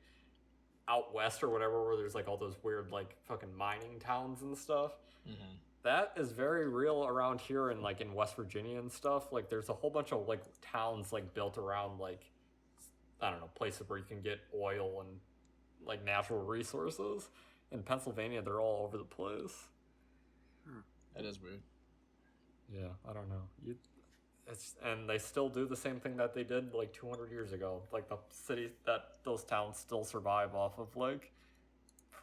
out west or whatever where there's like all those weird like fucking mining towns and stuff. Mm-hmm. That is very real around here and like in West Virginia and stuff. Like there's a whole bunch of like towns like built around like I don't know, places where you can get oil and like natural resources. In Pennsylvania, they're all over the place. That is weird. Yeah, I don't know. And they still do the same thing that they did like 200 years ago. Like the cities that those towns still survive off of like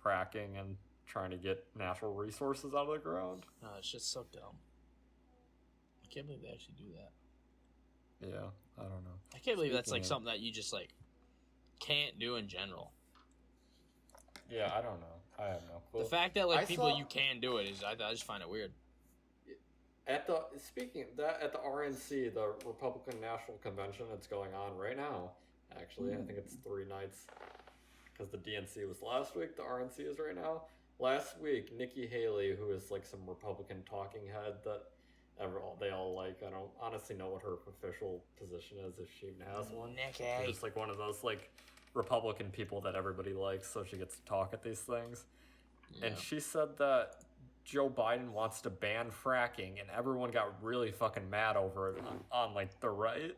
fracking and trying to get natural resources out of the ground. No, it's just so dumb. I can't believe they actually do that. Yeah, I don't know. I can't believe that's like Speaking something that you just like can't do in general. Yeah, I don't know. I have no clue. The fact that like I people saw- you can do it is I just find it weird. At the RNC, the Republican National Convention, it's going on right now. Actually, I think it's 3 nights because the DNC was last week. The RNC is right now. Last week, Nikki Haley, who is like some Republican talking head that they all like. I don't honestly know what her official position is, if she even has one. Nikki. She's just like one of those like Republican people that everybody likes, so she gets to talk at these things. Yeah. And she said that Joe Biden wants to ban fracking, and everyone got really fucking mad over it on like the right.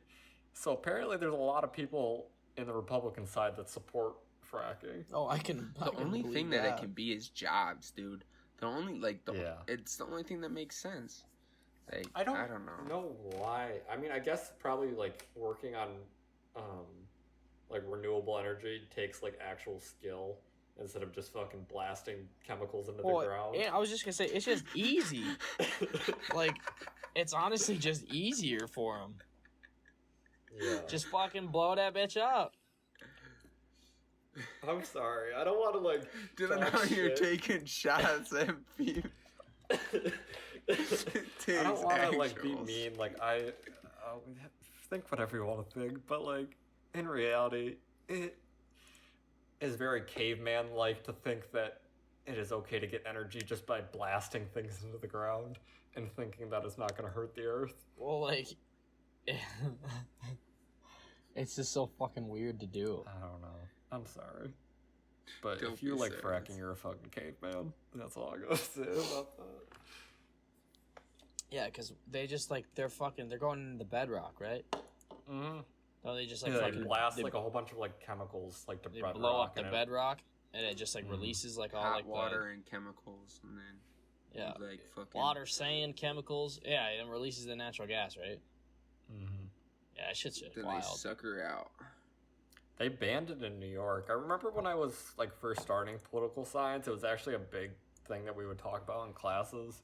So apparently, there's a lot of people in the Republican side that support fracking. Oh, I can. The only thing that it can be is jobs, dude. The only it's the only thing that makes sense. Like I don't know why. I mean, I guess probably like working on like renewable energy takes like actual skill instead of just fucking blasting chemicals into the ground. Yeah, I was just gonna say it's just easy. Like, it's honestly just easier for them. Yeah. Just fucking blow that bitch up. I'm sorry. I don't want to like. Dylan, talk now you're shit. taking shots at people. I don't want to like be mean. Like I think whatever you want to think, but like in reality, it is very caveman-like to think that it is okay to get energy just by blasting things into the ground and thinking that it's not going to hurt the earth. Well, like, it's just so fucking weird to do. I don't know. I'm sorry. But Don't if you be like serious. fracking, you're a fucking caveman. That's all I gotta say about that. Yeah, because they just like they're going into the bedrock, right? Mm-hmm. No, they just like They fucking blast like a whole bunch of like chemicals like to they bedrock. blow up the and it- bedrock, and it just like releases like all hot like water and chemicals, and then yeah, like fucking water, sand, chemicals. Yeah, and it releases the natural gas, right? Mhm. Yeah, that shit's just Then wild. they suck her out. They banned it in New York. I remember when I was like first starting political science, it was actually a big thing that we would talk about in classes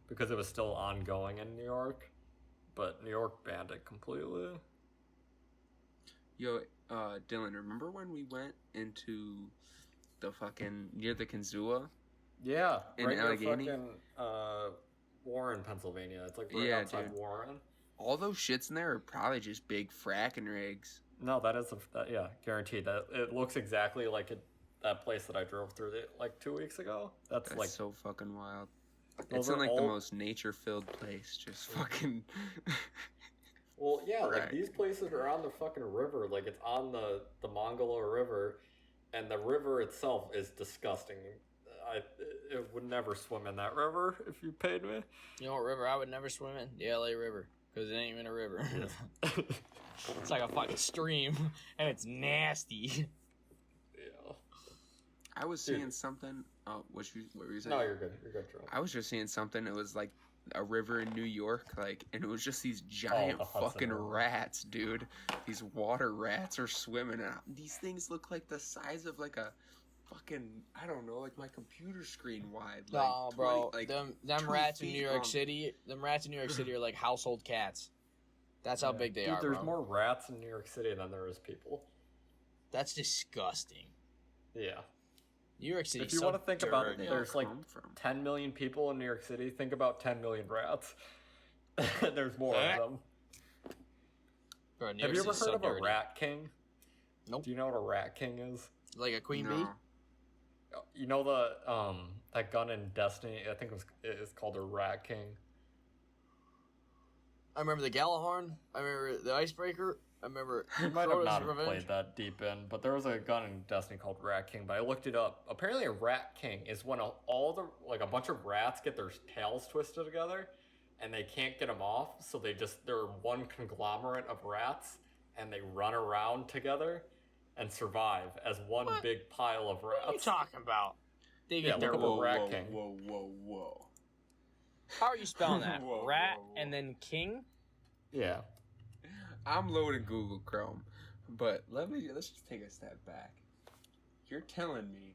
because it was still ongoing in New York. But New York banned it completely. Yo, Dylan, remember when we went into the fucking near the Kanzua? Yeah, In right near Allegheny? fucking Warren, Pennsylvania. It's like right Yeah, outside dude. Warren. All those shits in there are probably just big fracking rigs. No, that is yeah, guaranteed. That it looks exactly like that place that I drove through like 2 weeks ago. That's That's like so fucking wild. Those It's in are like the all- most nature-filled place. Just fucking. well, yeah, like Right. these places are on the fucking river. Like it's on the Mongolo River, and the river itself is disgusting. It would never swim in that river if you paid me. You know what river I would never swim in? The LA River, because it ain't even a river. It's like a fucking stream, and it's nasty. Yeah. I was Dude. seeing something. Oh, what were you saying? No, you're good. You're good, Joe. I was just seeing something. It was like a river in New York, like, and it was just these giant the Hudson fucking River. rats, dude. These water rats are swimming out. These things look like the size of like a fucking, I don't know, like my computer screen wide. Like No, bro. 20 like, them 20 rats in feet New York long. City. Them rats in New York City are like household cats. That's how big they Dude, are, there's bro. more rats in New York City than there is people. That's disgusting. Yeah. New York City. If you want to think about it, Where they there's all like come from. 10 million people in New York City. Think about 10 million rats. There's more Eh? of them. Bro, New Have York you ever City's heard so of a dirty. rat king? Nope. Do you know what a rat king is? Like a queen bee? No. You know the that gun in Destiny? I think it's called a rat king. I remember the Galahorn. I remember the Icebreaker. I remember You might have Frodo's not have Revenge. played that deep in, but there was a gun in Destiny called Rat King. But I looked it up. Apparently, a rat king is when a bunch of rats get their tails twisted together, and they can't get them off. So they're one conglomerate of rats, and they run around together and survive as one What? big pile of What are you rats. talking about? They Yeah, get their look up a Whoa, rat whoa, king. whoa, whoa, whoa. How are you spelling that? Whoa, Rat whoa, whoa. and then king? Yeah. I'm loading Google Chrome, but let's just take a step back. You're telling me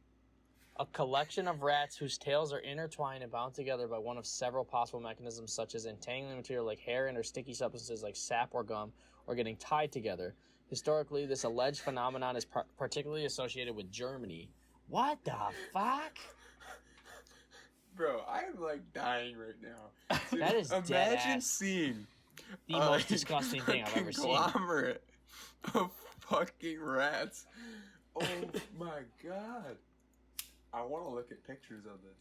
A collection of rats whose tails are intertwined and bound together by one of several possible mechanisms, such as entangling material like hair and or sticky substances like sap or gum, or getting tied together. Historically, this alleged phenomenon is particularly associated with Germany. What the fuck? bro, I am like dying right now. Dude, That is dead imagine ass. seeing The most disgusting thing I've ever seen. Conglomerate of fucking rats. Oh my god. I want to look at pictures of this.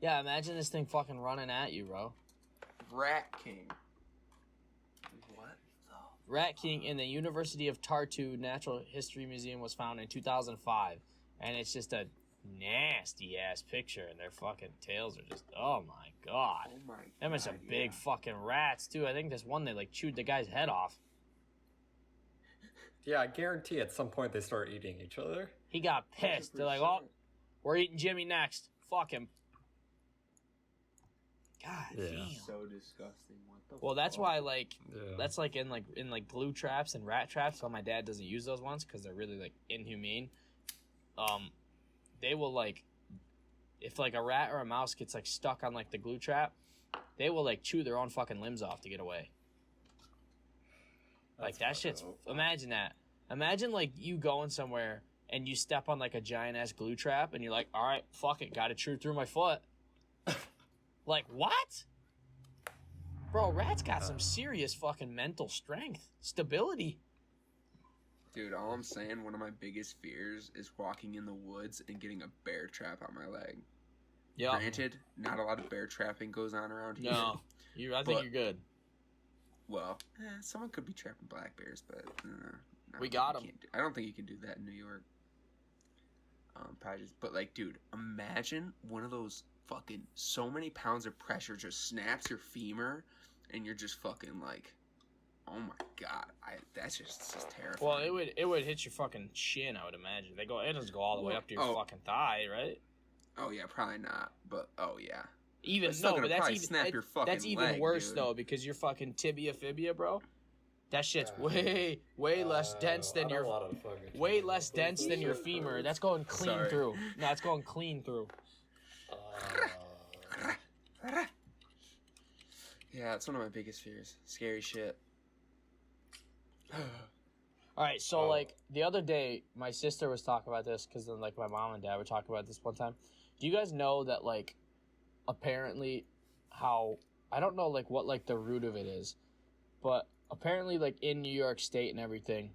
Yeah, imagine this thing fucking running at you, bro. Rat King. What the? Rat King in the University of Tartu Natural History Museum was found in 2005, and it's just a nasty ass picture, and their fucking tails are just, oh my god. Oh my god. Them are some big fucking rats too. I think there's one they like chewed the guy's head off. Yeah, I guarantee at some point they start eating each other. He got pissed. They're like, oh, we're eating Jimmy next. Fuck him. God Yeah. damn. So disgusting. What the Well, that's fuck? why like Yeah. that's like in glue traps and rat traps. Why my dad doesn't use those ones because they're really like inhumane. They will like, if like a rat or a mouse gets like stuck on like the glue trap, they will like chew their own fucking limbs off to get away. Like that shit's. Imagine that. Imagine like you going somewhere and you step on like a giant ass glue trap and you're like, all right, fuck it, got to chew through my foot. Like what? Bro, rats got some serious fucking mental strength, stability. Dude, all I'm saying, one of my biggest fears is walking in the woods and getting a bear trap on my leg. Yeah. Granted, not a lot of bear trapping goes on around here. No, I think But- you're good. Well, someone could be trapping black bears, but We got 'em. I don't think you can do that in New York. Probably just, but like, dude, imagine one of those fucking so many pounds of pressure just snaps your femur, and you're just fucking like, oh my god, that's just terrifying. Well, it would hit your fucking shin, I would imagine. It doesn't go all the way up to your fucking thigh, right? Oh yeah, probably not, but oh yeah. Even It's still no, gonna but that's probably even snap your fucking that's even leg, worse dude. though because your fucking tibia fibia, bro. That shit's way less dense than your way less dense than your femur. That's going clean Sorry. through. No, it's going clean through. Yeah, it's one of my biggest fears. Scary shit. All right, so Oh. like the other day, my sister was talking about this because then like my mom and dad were talking about this one time. Do you guys know that like apparently how I don't know like what like the root of it is, but apparently like in New York State and everything,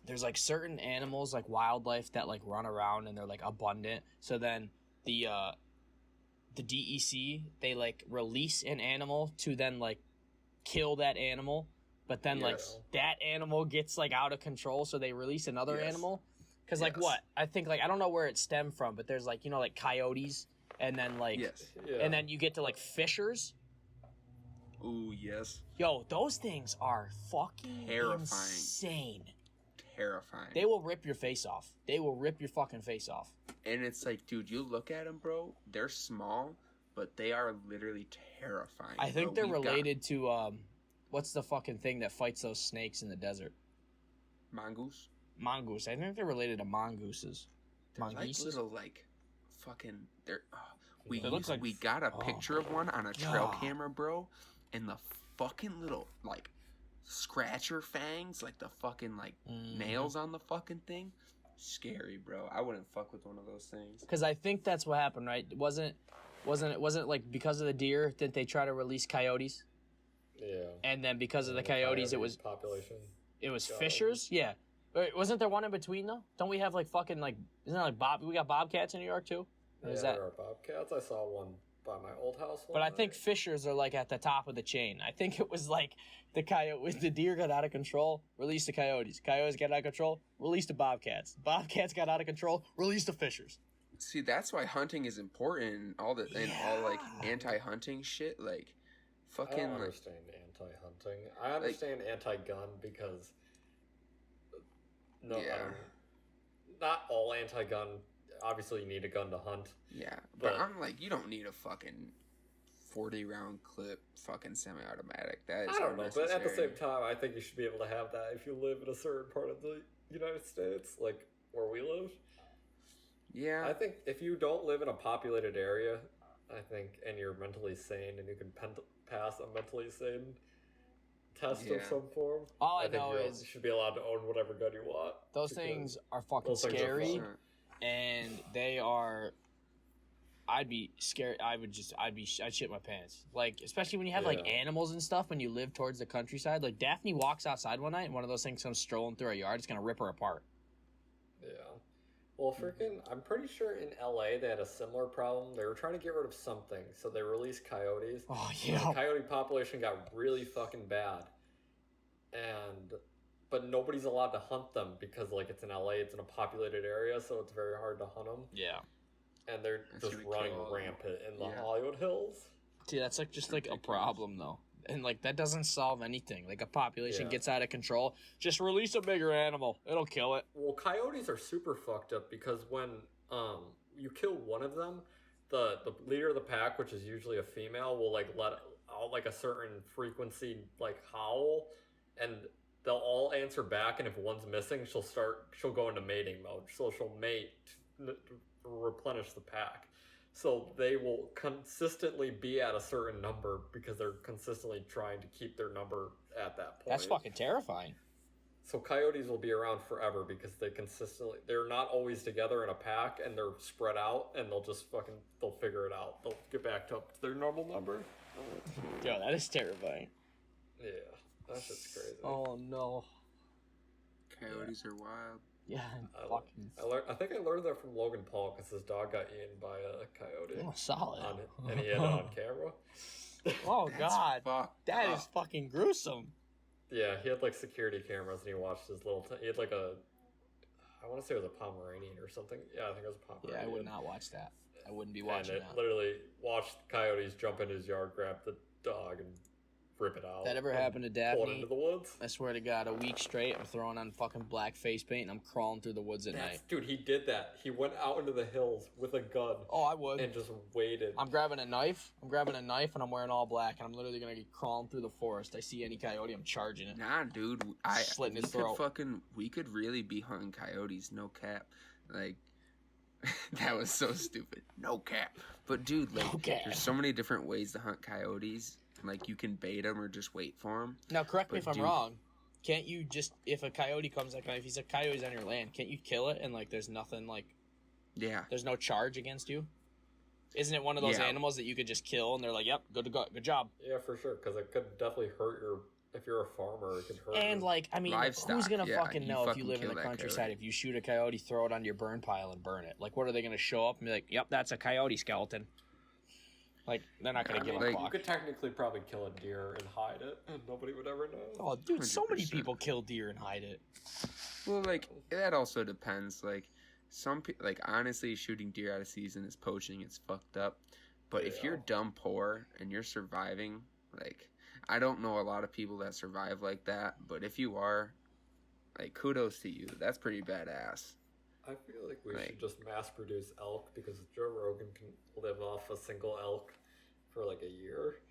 there's like certain animals like wildlife that like run around and they're like abundant. So then the DEC they like release an animal to then like kill that animal. But then, like, Yes. that animal gets, like, out of control, so they release another Yes. animal. Because, like, Yes. what? I think, like, I don't know where it stemmed from, but there's, like, you know, like, coyotes, and then, like, Yes. and then you get to, like, fishers. Ooh, yes. Yo, those things are fucking Terrifying. insane. Terrifying. They will rip your face off. They will rip your fucking face off. And it's like, dude, you look at them, bro. They're small, but they are literally terrifying. I think bro. they're We've got related to, what's the fucking thing that fights those snakes in the desert? mongoose. Mongoose. I think they're related to mongooses. They're like Mongooses? little, like, fucking. They're. We They look like- we got a oh. picture of one on a trail Yeah. camera, bro, and the fucking little like scratcher fangs, like the fucking like nails on the fucking thing. Scary, bro. I wouldn't fuck with one of those things. Because I think that's what happened, right? Wasn't it like because of the deer? Didn't they try to release coyotes? Yeah. And then because of the coyotes, it was population. fishers. Yeah, Wait, wasn't there one in between though? Don't we have like fucking like? Isn't that like we got bobcats in New York too? Or is that? There are bobcats. I saw one by my old house. But I think fishers are like at the top of the chain. I think it was like the deer got out of control, released the coyotes. Coyotes got out of control, released the bobcats. Bobcats got out of control, released the fishers. See, that's why hunting is important. And all like Yeah. anti-hunting shit, like I fucking don't like. understand anti-hunting. I understand anti-gun because Yeah. not all anti-gun. Obviously, you need a gun to hunt. Yeah, but But- I'm like, you don't need a fucking 40-round clip fucking semi-automatic. That is I don't know, but at the unnecessary. same time, I think you should be able to have that if you live in a certain part of the United States, like where we live. Yeah. I think if you don't live in a populated area, I think, and you're mentally sane and you can pass a mentally sane test of Yeah. some form, All I think know you is should be allowed to own whatever gun you want. those because things are fucking those things are scary, fun. and they are. I'd be scared. I'd shit my pants. Like, especially when you have like Yeah. animals and stuff. When you live towards the countryside, like Daphne walks outside one night, and one of those things comes strolling through our yard. It's gonna rip her apart. Yeah. Well, freaking, I'm pretty sure in LA they had a similar problem. They were trying to get rid of something, so they released coyotes. Oh And yeah. the coyote population got really fucking bad. But nobody's allowed to hunt them because, like, it's in LA, it's in a populated area, so it's very hard to hunt them. Yeah. And they're That's just gonna running kill all of them. rampant in the Yeah. Hollywood Hills. Dude, that's like just like a Ridiculous. problem though. And like that doesn't solve anything. Like a population Yeah. gets out of control, just release a bigger animal. It'll kill it. Well, coyotes are super fucked up because when you kill one of them, the leader of the pack, which is usually a female, will like let out like a certain frequency like howl, and they'll all answer back. And if one's missing, she'll go into mating mode. So she'll mate to replenish the pack. So they will consistently be at a certain number because they're consistently trying to keep their number at that point. That's fucking terrifying. So coyotes will be around forever because they're not always together in a pack, and they're spread out, and they'll figure it out. They'll get back to their normal number. Yo, that is terrifying. Yeah, that shit's crazy. Oh no. Coyotes are wild. Yeah, I, fucking I think I learned that from Logan Paul because his dog got eaten by a coyote. oh, solid. And he had it on camera. Oh That's god. fucked That up. is fucking gruesome. Yeah, he had like security cameras, and he watched his little. He had like I want to say it was a Pomeranian or something. Yeah, I think it was a Yeah, Pomeranian. I would not watch that. I wouldn't be And watching it that. literally watched coyotes jump in his yard, grab the dog, and rip it out. That ever and happened to pull it Daphne? into the woods. I swear to God, a week straight, I'm throwing on fucking black face paint and I'm crawling through the woods at night. Dude, he did that. He went out into the hills with a gun Oh, I would. and just waited. I'm grabbing a knife. and I'm wearing all black, and I'm literally gonna get crawling through the forest. I see any coyote, I'm charging it. Nah, dude. Slitting his throat. We could really be hunting coyotes. No cap. Like, that was so stupid. No cap. But dude, like, No cap. there's so many different ways to hunt coyotes. Like, you can bait them or just wait for them. Now, correct me But if I'm dude- wrong. Can't you just, if a coyote comes, like, if he's a coyote's on your land, can't you kill it and, like, there's nothing, like, Yeah. there's no charge against you? Isn't it one of those Yeah. animals that you could just kill and they're like, yep, good to go, good job? Yeah, for sure, because it could definitely hurt if you're a farmer, it could hurt And, your- like, I mean, Livestock, who's gonna yeah, fucking you know if you fucking live in kill the that countryside? coyote. If you shoot a coyote, throw it on your burn pile and burn it. Like, what are they gonna show up and be like, yep, that's a coyote skeleton? Like, they're not gonna I give mean, a like, You fuck. could technically probably kill a deer and hide it, and nobody would ever know. Oh, dude, so many 100%. people kill deer and hide it. Well, like, that also depends. Like, like, honestly, shooting deer out of season is poaching. It's fucked up. But if you're Yeah. dumb poor and you're surviving, like, I don't know a lot of people that survive like that. But if you are, like, kudos to you. That's pretty badass. I feel like we Like- should just mass produce elk because Joe Rogan can live off a single elk for like a year.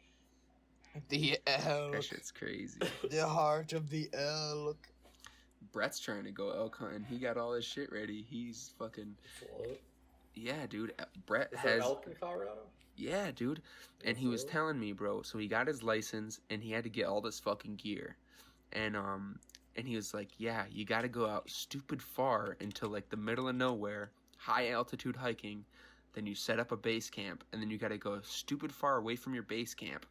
The elk, That shit's crazy. the heart of the elk. Brett's trying to go elk hunting. He got all his shit ready. He's fucking, What? yeah, dude. Brett Is there has, elk in Colorado? yeah, dude. And he was Really? telling me, bro. So he got his license and he had to get all this fucking gear, and he was like, yeah, you got to go out stupid far into like the middle of nowhere, high altitude hiking. Then you set up a base camp, and then you got to go stupid far away from your base camp.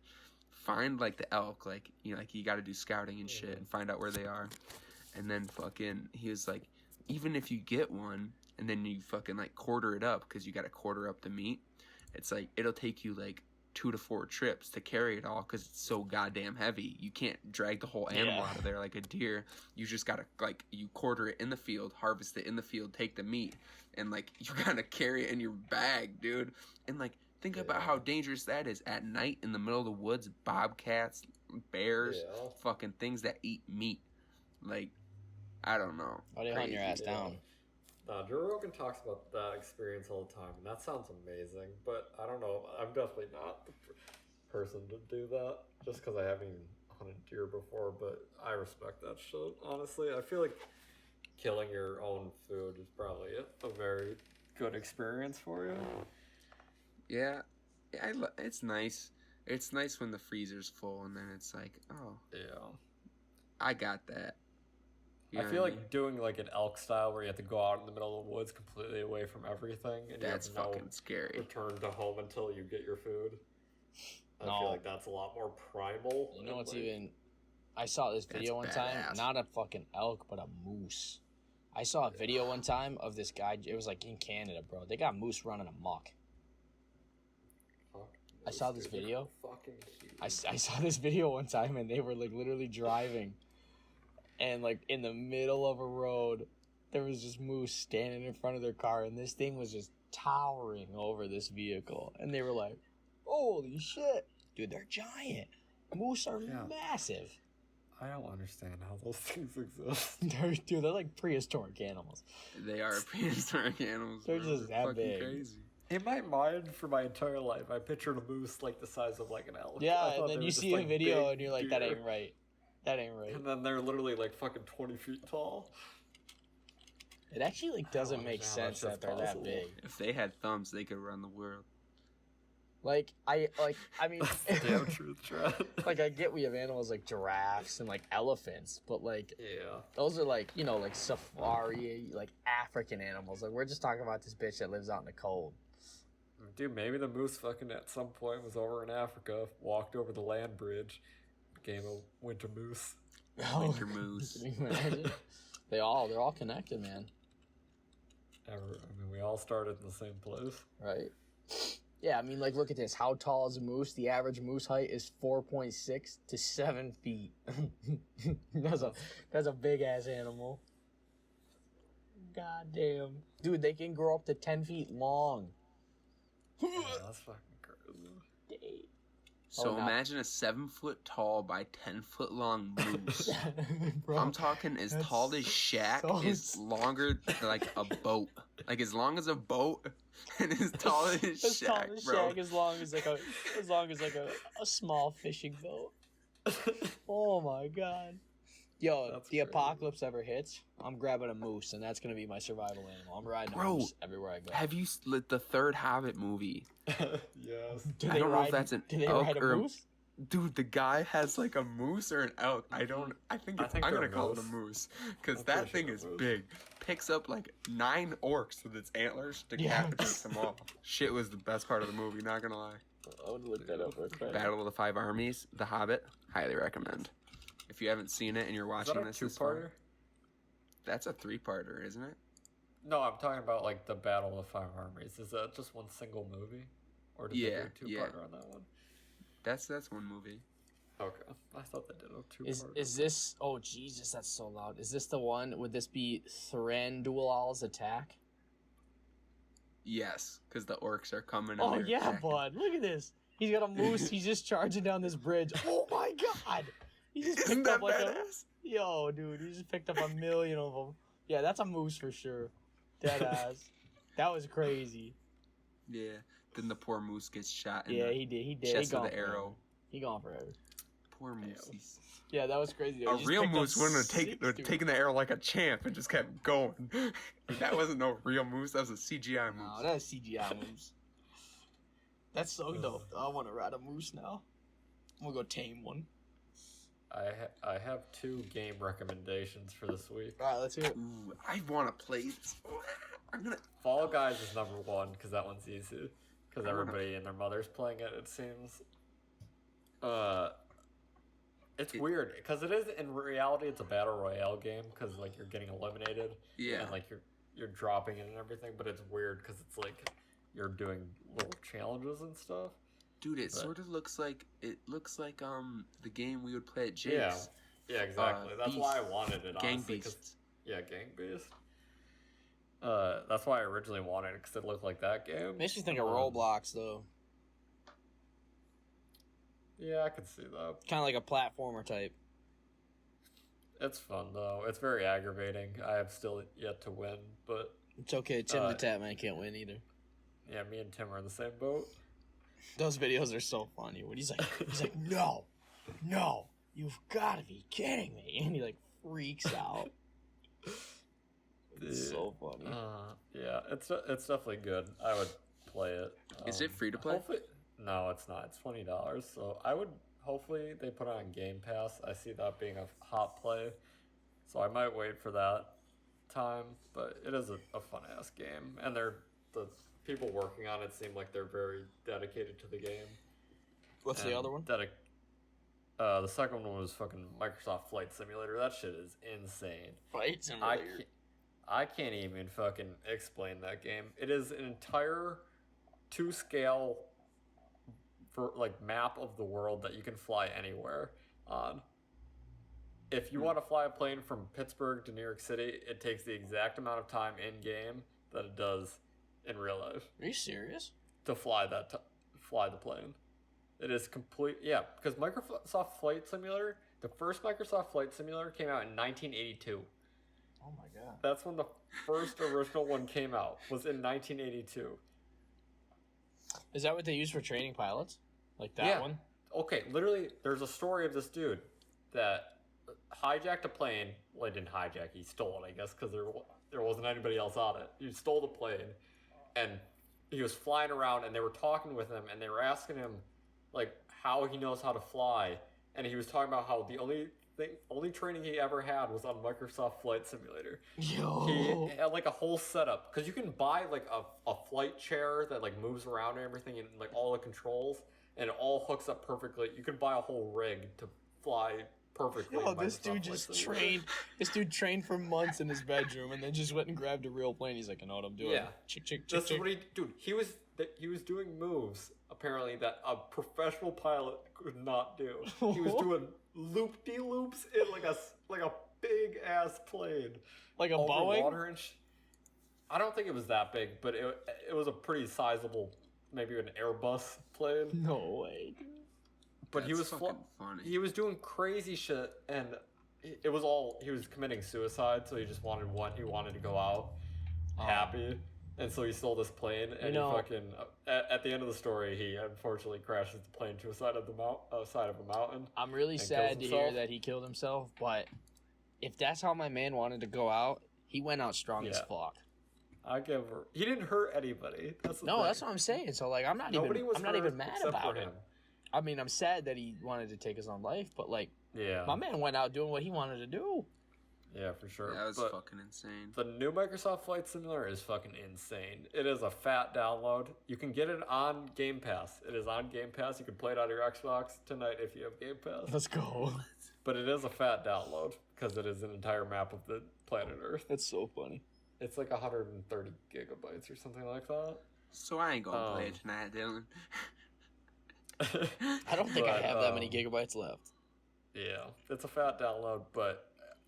Find like the elk, like you got to do scouting and shit, Mhm. and find out where they are. And then fucking, he was like, even if you get one, and then you fucking like quarter it up because you got to quarter up the meat. It's like it'll take you like 2 to 4 trips to carry it all because it's so goddamn heavy. You can't drag the whole animal Yeah. out of there like a deer. You just gotta like you quarter it in the field, harvest it in the field, take the meat, and like you gotta carry it in your bag, dude. And like think about Yeah. how dangerous that is at night in the middle of the woods. Bobcats, bears, Yeah. fucking things that eat meat. Like I don't know. Oh, they hunt your ass Yeah. down. Joe Rogan talks about that experience all the time, and that sounds amazing. But I don't know. I'm definitely not person to do that, just because I haven't even hunted deer before, but I respect that shit, honestly. I feel like killing your own food is probably a very good experience for you. Yeah, it's nice. It's nice when the freezer's full and then it's like, oh, Yeah. I got that. You I know feel what like doing like an elk style where you have to go out in the middle of the woods completely away from everything, and That's you have no fucking scary. return to home until you get your food. I No. feel like that's a lot more primal. You know what's like, even? I saw this video one That's time. badass. Not a fucking elk, but a moose. I saw a video one time of this guy. It was like in Canada, bro. They got moose running amok. fuck, I saw those this dudes are video. Fucking huge. I saw this video one time, and they were like literally driving, and like in the middle of a road, there was just moose standing in front of their car, and this thing was just towering over this vehicle, and they were like, "Holy shit, dude! They're giant. Moose are Yeah. massive." I don't understand how those things exist. Dude, they're like prehistoric animals. They are prehistoric animals. They're bro. just that fucking big. crazy. In my mind, for my entire life, I pictured a moose like the size of like an elk. I Yeah, thought and they then were you just, see a like, video big and you're like, that deer. ain't right. That ain't right. And then they're literally like fucking 20 feet tall. It actually like doesn't make understand how sense that's that they're possible. that big. If they had thumbs, they could run the world. I mean, That's the damn truth, Trent. like I get we have animals like giraffes and like elephants, but like Yeah. those are like, you know, like safari, like African animals. Like we're just talking about this bitch that lives out in the cold. Dude, maybe the moose fucking at some point was over in Africa, walked over the land bridge, became a winter moose. Winter moose. Can you imagine? They're all connected, man. I mean, we all started in the same place. Right? Yeah, I mean, like, look at this. How tall is a moose? The average moose height is 4.6 to 7 feet. That's a big ass animal. God damn. Dude, they can grow up to 10 feet long. Yeah, that's fucking crazy. So Oh, no. imagine a 7-foot tall by 10-foot long moose. Bro, I'm talking as that's tall as Shaq so is longer than like a boat. Like as long as a boat and as tall as as tall Shaq, as bro. Shaq, as long as a small fishing boat. Oh my god. Yo, That's the crazy. apocalypse ever hits, I'm grabbing a moose, and that's gonna be my survival animal. I'm riding a Bro, moose everywhere I go. Have you lit the third Hobbit movie? Yes. Do I they don't know if ride- that's an do they elk ride a or a- moose? Dude, the guy has like a moose or an elk. I think I think I'm they're gonna a call it a moose. moose because I'm that pretty thing sure is they're moose. big. Picks up like 9 orcs with its antlers, Yeah. decapitates them all. Shit was the best part of the movie. Not gonna lie. I would look that up real quick. Battle of the Five Armies, The Hobbit, highly recommend. If you haven't seen it and you're Is watching that a this far, two-parter? that's a 3-parter, isn't it? No, I'm talking about like the Battle of the Five Armies. Is that just one single movie, or did they Yeah, do a two-parter on that one? That's one movie. Okay, I thought they did a two-parter. Is this? Oh Jesus, that's so loud. Is this the one? Would this be Thranduil's attack? Yes, because the orcs are coming. And Oh they're yeah, attacking. bud. Look at this. He's got a moose. He's just charging down this bridge. Oh my god. He just Isn't picked that up like badass? yo, dude. He just picked up a million of them. Yeah, that's a moose for sure. Dead ass. That was crazy. Yeah. Then the poor moose gets shot in Yeah, the he did. He did. chest he gone with the forever. arrow. He gone forever. Poor moose. Yeah, that was crazy. Though. A He just real picked up moose wouldn't have 60. taken the arrow like a champ and just kept going. That wasn't no real moose. That was a CGI moose. No, that's CGI moose. That's so dope. I want to ride a moose now. I'm gonna go tame one. I have 2 game recommendations for this week. All right, let's hear it. Ooh, I want to play this. I'm gonna. Fall Guys is number 1 because that one's easy. Because I wanna- everybody and their mother's playing it. It seems. It's It- weird because it is in reality it's a battle royale game because like you're getting eliminated Yeah. and like you're dropping it and everything, but it's weird because it's like you're doing little challenges and stuff. Dude, it But- sort of looks like the game we would play at Yeah, Jake's. yeah, exactly. That's why I Beast. wanted it. Gang Honestly, 'cause- Beasts. yeah, Gang Beast. That's why I originally wanted it because it looked like that game. Makes me think of Um, Roblox though. Yeah, I could see that. Kind of like a platformer type. It's fun though. It's very aggravating. I have still yet to win, but It's okay. Tim Uh, the Tap Man can't win either. yeah, me and Tim are in the same boat. Those videos are so funny. When he's like, no, you've got to be kidding me, and he like freaks out. It's so funny. Yeah, it's definitely good. I would play it. Is it free to play? No, it's not. It's $20. So hopefully they put it on Game Pass. I see that being a hot play, so I might wait for that time. But it is a fun ass game, and the people working on it seem like they're very dedicated to the game. What's the other one? The second one was fucking Microsoft Flight Simulator. That shit is insane. Flight Simulator. I can't even fucking explain that game. It is an entire 2-scale for like map of the world that you can fly anywhere on. If you want to fly a plane from Pittsburgh to New York City, it takes the exact amount of time in game that it does in real life. Are you serious? To fly the plane. It is complete. Yeah, because Microsoft Flight Simulator, the first Microsoft Flight Simulator came out in 1982. Oh my god. That's when the first original one came out, was in 1982. Is that what they use for training pilots? Like that one? Okay, literally, there's a story of this dude that hijacked a plane. Well, he didn't hijack, he stole it, I guess, because there wasn't anybody else on it. He stole the plane, and he was flying around, and they were talking with him, and they were asking him, like, how he knows how to fly, and he was talking about how the only training he ever had was on Microsoft Flight Simulator. Yo. He had like a whole setup, because you can buy like a flight chair that like moves around and everything, and like all the controls, and it all hooks up perfectly. You can buy a whole rig to fly perfectly. Yo, this dude just trained. This dude trained for months in his bedroom, and then just went and grabbed a real plane. He's like, I know what I'm doing. Yeah. Chick. That's what he was doing moves apparently that a professional pilot could not do. He was doing loop-de-loops in like a big ass plane, like a over Boeing. Water I don't think it was that big, but it was a pretty sizable, maybe an Airbus plane. No way. But he was fucking funny. He was doing crazy shit, and he was committing suicide. So he just wanted to go out happy. And so he stole this plane, and he fucking at the end of the story, he unfortunately crashes the plane to a side of a mountain. I'm really sad to hear that he killed himself, but if that's how my man wanted to go out, he went out strong as fuck. He didn't hurt anybody. That's thing. That's what I'm saying. So like, I'm not even mad about it. I mean, I'm sad that he wanted to take his own life, but like, my man went out doing what he wanted to do. Yeah, for sure. That was fucking insane. The new Microsoft Flight Simulator is fucking insane. It is a fat download. You can get it on Game Pass. It is on Game Pass. You can play it on your Xbox tonight if you have Game Pass. Let's go. But it is a fat download because it is an entire map of the planet Earth. That's so funny. It's like 130 gigabytes or something like that. So I ain't gonna play it tonight, Dylan. I don't think I have that many gigabytes left. Yeah, it's a fat download, but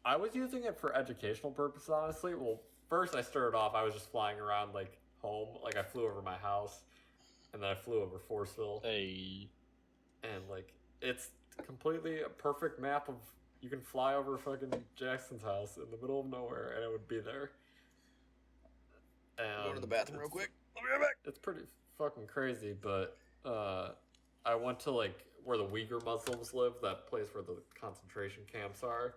I was using it for educational purposes, honestly. Well, first I started off, I was just flying around, like, home. Like, I flew over my house, and then I flew over Forceville. Hey. And, like, it's completely a perfect map of, you can fly over fucking Jackson's house in the middle of nowhere, and it would be there. And go to the bathroom real quick. I'll be right back. It's pretty fucking crazy, but I went to, like, where the Uyghur Muslims live, that place where the concentration camps are.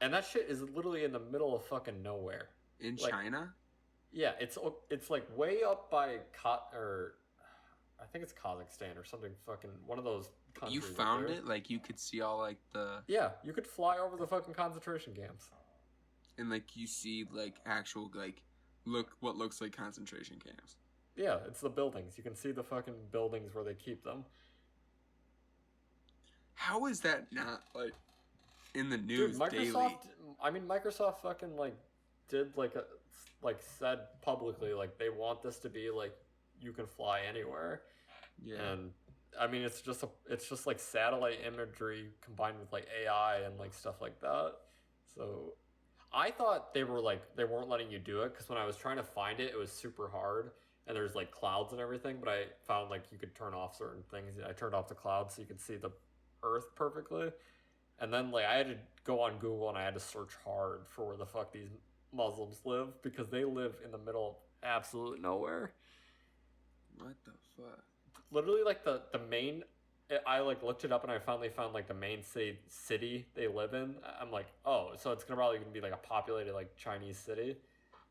And that shit is literally in the middle of fucking nowhere. In like, China? Yeah, it's like way up by I think it's Kazakhstan or something. Fucking one of those countries. You found it? Like you could see all like the. Yeah, you could fly over the fucking concentration camps. And like you see like actual like what looks like concentration camps. Yeah, it's the buildings. You can see the fucking buildings where they keep them. How is that not like in the news daily? Microsoft fucking like did said publicly like they want this to be like you can fly anywhere. Yeah. And I mean it's just like satellite imagery combined with like AI and like stuff like that. So I thought they weren't letting you do it because when I was trying to find it, it was super hard and there's like clouds and everything. But I found like you could turn off certain things. I turned off the clouds so you could see the Earth perfectly. And then like I had to go on Google and I had to search hard for where the fuck these Muslims live because they live in the middle of absolute nowhere. What the fuck? literally like the main. I like looked it up and I finally found like the main city they live in. I'm like, oh, so it's probably gonna be like a populated like Chinese city,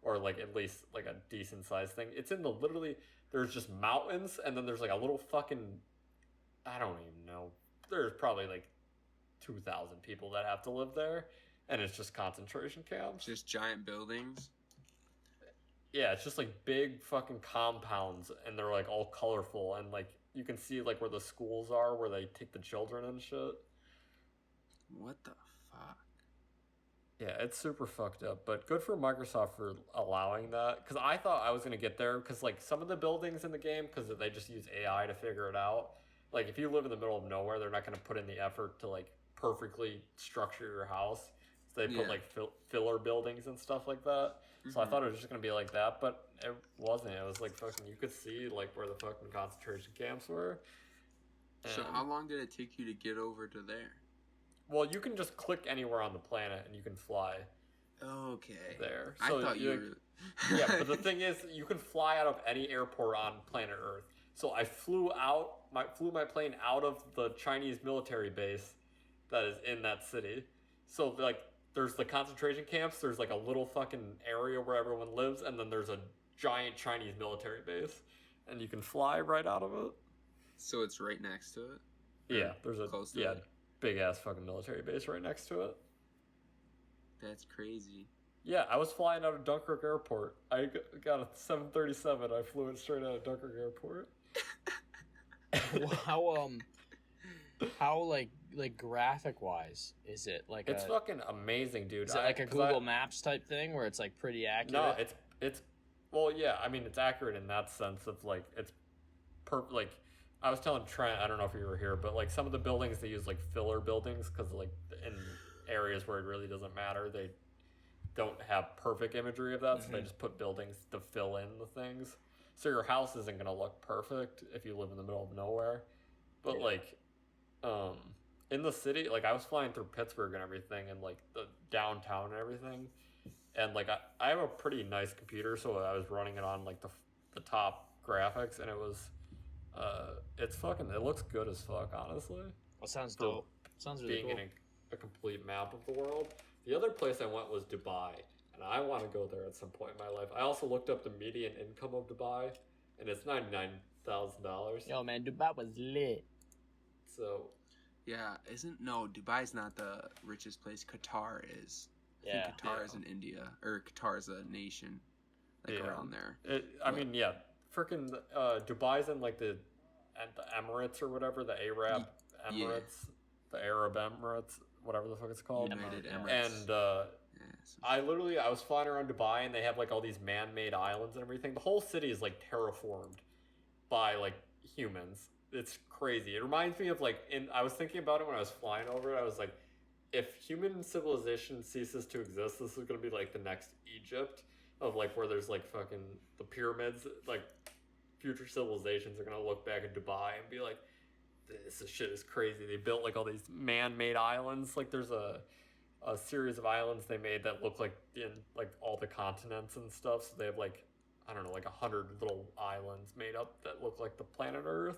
or like at least like a decent sized thing. It's in the literally there's just mountains and then there's like a little fucking, I don't even know. There's probably like 2,000 people that have to live there, and it's just concentration camps. Just giant buildings. Yeah, it's just like big fucking compounds, and they're like all colorful, and like you can see like where the schools are, where they take the children and shit. What the fuck? Yeah, it's super fucked up, but good for Microsoft for allowing that. Because I thought I was gonna get there, because like some of the buildings in the game, because they just use AI to figure it out. Like if you live in the middle of nowhere, they're not gonna put in the effort to like perfectly structure your house. So they put like filler buildings and stuff like that. So I thought it was just gonna be like that, but it wasn't. It was like fucking. You could see like where the fucking concentration camps were. So how long did it take you to get over to there? Well, you can just click anywhere on the planet and you can fly. Okay. There. So I thought you were... Yeah, but the thing is, you can fly out of any airport on planet Earth. So I flew my plane out of the Chinese military base that is in that city. So like, there's the concentration camps. There's like a little fucking area where everyone lives, and then there's a giant Chinese military base, and you can fly right out of it. So it's right next to it. Yeah, there's a close to it? big ass fucking military base right next to it. That's crazy. Yeah, I was flying out of Dunkirk Airport. I got a 737. I flew it straight out of Dunkirk Airport. How like graphic wise is it like? It's fucking amazing, dude. Is it like a Google Maps type thing where it's like pretty accurate? No, it's well, yeah. I mean, it's accurate in that sense of like it's like I was telling Trent. I don't know if you were here, but like some of the buildings they use like filler buildings because like in areas where it really doesn't matter, they don't have perfect imagery of that, so they just put buildings to fill in the things. So your house isn't gonna look perfect if you live in the middle of nowhere, but like, in the city, like I was flying through Pittsburgh and everything, and like the downtown and everything, and like I have a pretty nice computer, so I was running it on like the top graphics, and it was, it looks good as fuck, honestly. Well, sounds dope. Sounds really cool. Being in a complete map of the world. The other place I went was Dubai, and I want to go there at some point in my life. I also looked up the median income of Dubai, and it's $99,000. Yo, man, Dubai was lit. So, yeah, Dubai's not the richest place. Qatar is. I think Qatar is in India, or Qatar is a nation, like around there. I mean, freaking Dubai's in like the Emirates or whatever, the Arab Emirates, the Arab Emirates, whatever the fuck it's called. United Emirates. And I was flying around Dubai, and they have like all these man-made islands and everything. The whole city is like terraformed by like humans. It's crazy. It reminds me of like I was thinking about it when I was flying over it. I was like, if human civilization ceases to exist, this is gonna be like the next Egypt of like where there's like fucking the pyramids. Like future civilizations are gonna look back at Dubai and be like, this shit is crazy. They built like all these man-made islands. Like there's a series of islands they made that look like in like all the continents and stuff. So they have like, I don't know, like 100 little islands made up that look like the planet Earth.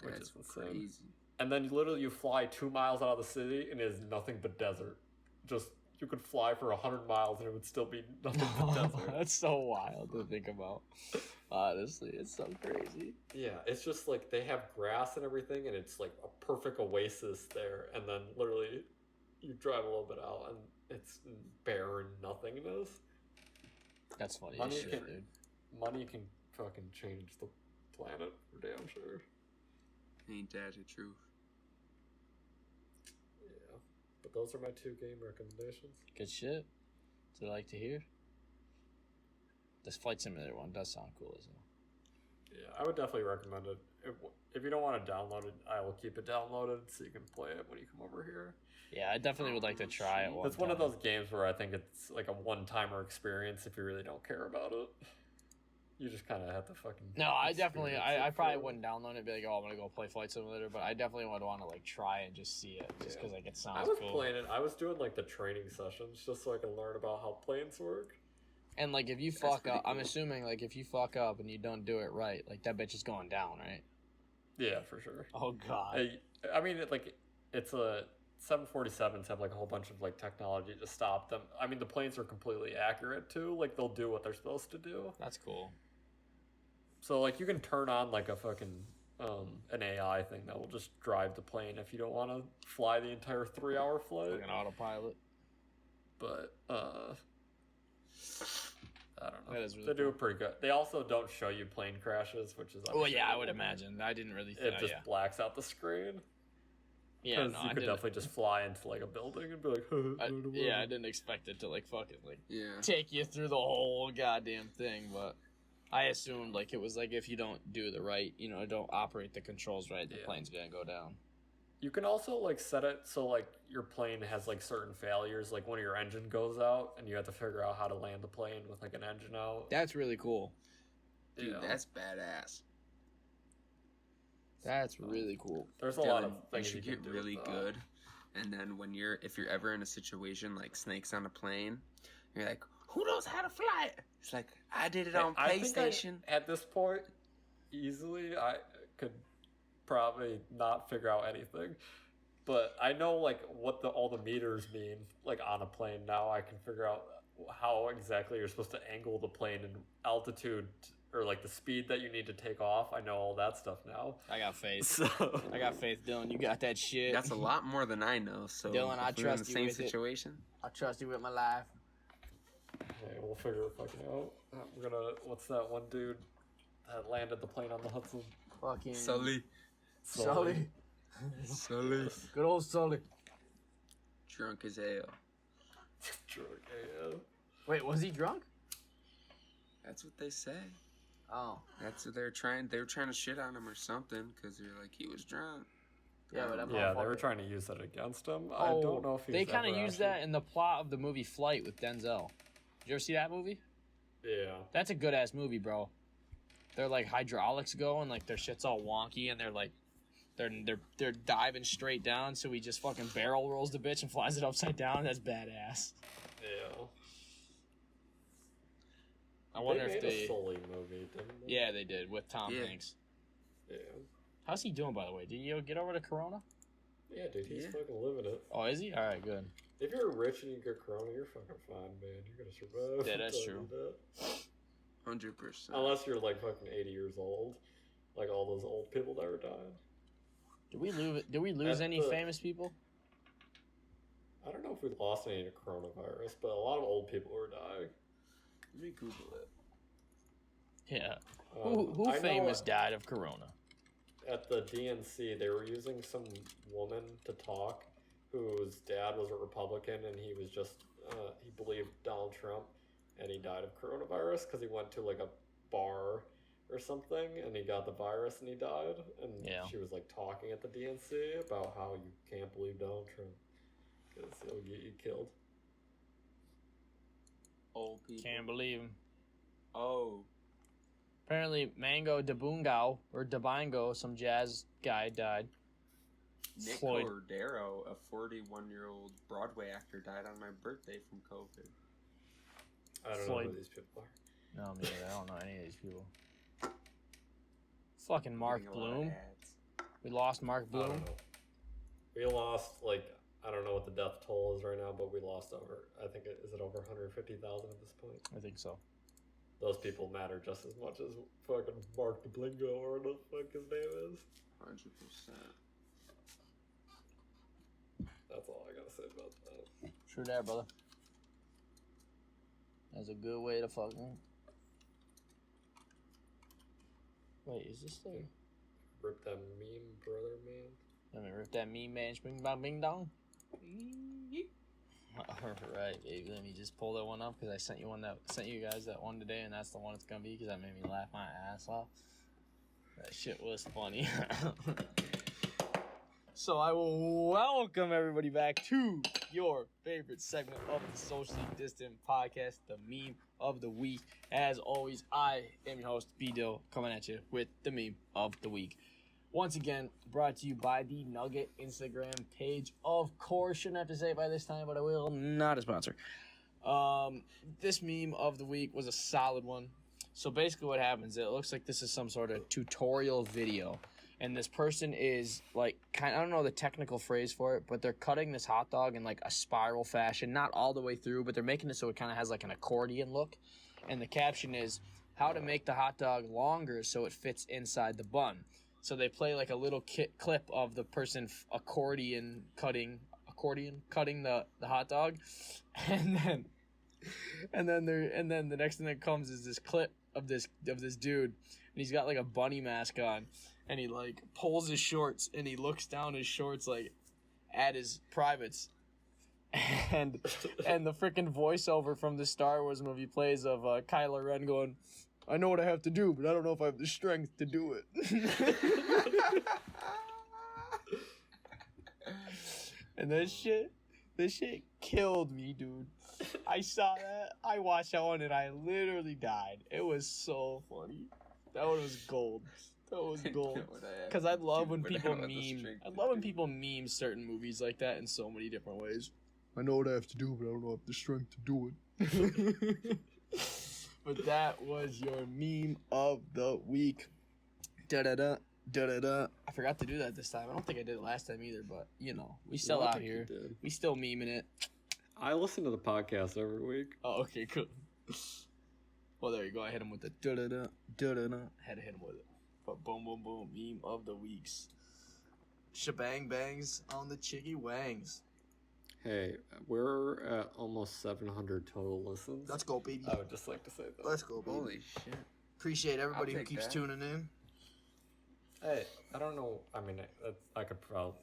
Which is insane. Crazy. And then you fly 2 miles out of the city and it is nothing but desert. Just, you could fly for 100 miles and it would still be nothing but desert. That's so wild to think about. Honestly, it's so crazy. Yeah, it's just like they have grass and everything, and it's like a perfect oasis there. And then literally, you drive a little bit out, and it's barren nothingness. That's funny money as shit, dude. Money can fucking change the planet for damn sure. Ain't that the truth? Yeah, but those are my 2 game recommendations. Good shit. That's what I like to hear. This Flight Simulator one does sound cool as well. Yeah, I would definitely recommend it. If you don't want to download it, I will keep it downloaded so you can play it when you come over here. Yeah, I definitely would like to try it. It's one of those games where I think it's like a one-timer experience if you really don't care about it. You just kind of have to fucking... No, I definitely... I probably wouldn't download it and be like, oh, I'm going to go play Flight Simulator, but I definitely would want to like try and just see it, just because like it sounds cool. I was playing it. I was doing like the training sessions just so I can learn about how planes work. And like if you That's fuck pretty up, I'm cool. assuming like if you fuck up and you don't do it right, like that bitch is going down, right? Yeah, for sure. Oh god. I mean, it's a 747s have like a whole bunch of like technology to stop them. I mean, the planes are completely accurate too. Like they'll do what they're supposed to do. That's cool. So like you can turn on like a fucking an AI thing that will just drive the plane if you don't want to fly the entire 3-hour flight. Like an autopilot. But I don't know. That is really they do cool. it pretty good. They also don't show you plane crashes, which is Oh yeah, I would understandable. imagine. I didn't really. It just yeah. blacks out the screen. Yeah, Because no, you I could didn't. definitely just fly into like a building and be like, I didn't expect it to like fucking like Yeah. take you through the whole goddamn thing, but I assumed like it was like if you don't do the right, don't operate the controls right, the Yeah. plane's gonna go down. You can also like set it so like your plane has like certain failures, like when your engine goes out and you have to figure out how to land the plane with like an engine out. That's really cool. Dude, Yeah. that's badass. That's really cool. There's a lot Dylan, of you things should you get can do really with that. good. And then if you're ever in a situation like snakes on a plane, you're like, who knows how to fly it? It's like, I did it on I think PlayStation. at this point, easily, I could probably not figure out anything. But I know like what all the meters mean, like on a plane. Now I can figure out how exactly you're supposed to angle the plane and altitude or like the speed that you need to take off. I know all that stuff now. I got faith. So I got faith, Dylan. You got that shit. That's a lot more than I know. So Dylan, I if we're in trust the you same with it. situation. I trust you with my life. hey, we'll figure it fucking out. We're gonna. What's that one dude that landed the plane on the Hudson? Fucking Sully. Sully. Good old Sully. Drunk as hell. Drunk AF. Wait, was he drunk? That's what they say. Oh. That's what they're trying. They were trying to shit on him or something because they're like he was drunk. Yeah, but I'm Yeah, they were trying to use that against him. I Oh, don't know if they kind of used that in the plot of the movie Flight with Denzel. Did you ever see that movie? Yeah. That's a good ass movie, bro. They're like hydraulics going, like their shit's all wonky, and they're like, they're diving straight down. So he just fucking barrel rolls the bitch and flies it upside down. That's badass. Yeah. I wonder if made they. a Sully movie, didn't they? Yeah, they did with Tom Yeah. Hanks. Yeah. How's he doing, by the way? Did you get over to Corona? Yeah, dude, he's Yeah. fucking living it. Oh, is he? All right, good. If you're rich and you get corona, you're fucking fine, man. You're gonna survive. Yeah, that's I'll tell true. you that. 100%. Unless you're like fucking 80 years old, like all those old people that were dying. Did we lose At any the- famous people? I don't know if we lost any to coronavirus, but a lot of old people were dying. Let me Google it. Yeah. Um, Who I know famous died of Corona? At the DNC, they were using some woman to talk whose dad was a Republican and he was just, he believed Donald Trump and he died of coronavirus because he went to like a bar or something and he got the virus and he died. And Yeah. she was like talking at the DNC about how you can't believe Donald Trump because he'll get you killed. Old people. Can't believe him. Oh. Apparently, Mango Debungao or Debango, some jazz guy, died. Nick Floyd. Cordero, a 41-year-old Broadway actor, died on my birthday from COVID. I don't know Floyd. who these people are. No, me neither. I don't know any of these people. Fucking Mark Getting a lot of Bloom. ads. We lost Mark I Bloom. don't know. We lost, like, I don't know what the death toll is right now, but we lost over, I think, is it over 150,000 at this point? I think so. Those people matter just as much as fucking Mark the Blingo or what the fuck his name is. 100%. That's all I gotta say about that. True that, brother. That's a good way to fucking. Wait, is this the? Rip that meme, brother, man. Let me rip that meme man, bing bong bing dong. Alright, baby. Let me just pull that one up because I sent you guys that one today, and that's the one it's gonna be because that made me laugh my ass off. That shit was funny. So I will welcome everybody back to your favorite segment of the Socially Distant Podcast, the Meme of the Week. As always, I am your host, B-Dill, coming at you with the Meme of the Week. Once again, brought to you by the Nugget Instagram page. Of course, shouldn't have to say it by this time, but I will. Not a sponsor. This meme of the week was a solid one. So basically what happens, it looks like this is some sort of tutorial video. And this person is like, I don't know the technical phrase for it, but they're cutting this hot dog in like a spiral fashion, not all the way through, but they're making it so it kind of has like an accordion look. And the caption is, how to make the hot dog longer so it fits inside the bun. So they play like a little clip of the person accordion cutting the hot dog, and then the next thing that comes is this clip of this dude, and he's got like a bunny mask on, and he like pulls his shorts and he looks down his shorts like at his privates, and the freaking voiceover from the Star Wars movie plays of Kylo Ren going, I know what I have to do, but I don't know if I have the strength to do it. And this shit killed me, dude. I saw that. I watched that one and I literally died. It was so funny. That one was gold. That was gold. Because I love when people meme. I love when people meme certain movies like that in so many different ways. I know what I have to do, but I don't know if I have the strength to do it. But that was your meme of the week. Da-da-da. Da-da-da. I forgot to do that this time. I don't think I did it last time either, but, you know, we still out here. We still memeing it. I listen to the podcast every week. Oh, okay, cool. Well, there you go. I hit him with the da-da-da, da-da-da. Had to hit him with it. But boom, boom, boom. Meme of the weeks. Shebang bangs on the chiggy wangs. Hey, we're at almost 700 total listens. Let's go, baby. I would just like to say that. Let's go, baby. Holy shit. Appreciate everybody who keeps tuning in. Hey, I don't know. I mean, I could probably.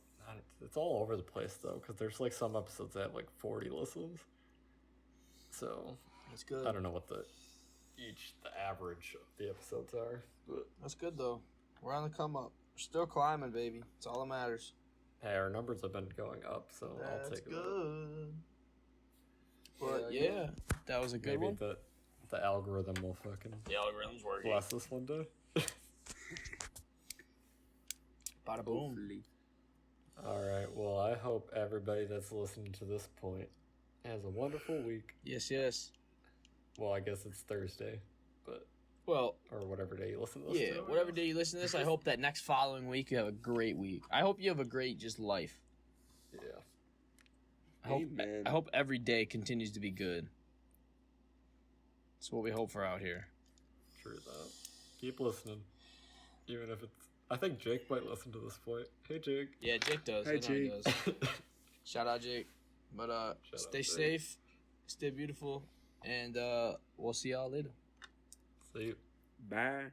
It's all over the place though, because there's like some episodes that have like 40 listens. So that's good. I don't know what the average of the episodes are, but that's good though. We're on the come up. We're still climbing, baby. It's all that matters. Hey, our numbers have been going up, so I'll take it. That's good. But yeah, that was a good one. Maybe the algorithm will fucking. The algorithm's working. Bless us one day. Bada boom. Hopefully. All right. Well, I hope everybody that's listening to this point has a wonderful week. Yes, yes. Well, I guess it's Thursday, but or whatever day you listen to this. Yeah, whatever day you listen to this, I hope that next following week you have a great week. I hope you have a great just life. Yeah. I hope every day continues to be good. That's what we hope for out here. True that. Keep listening, even if it's. I think Jake might listen to this point. Hey, Jake. Yeah, Jake does. Hey, Jake. He does. Shout out, Jake. But stay safe, stay beautiful, and we'll see y'all later. See you. Bye.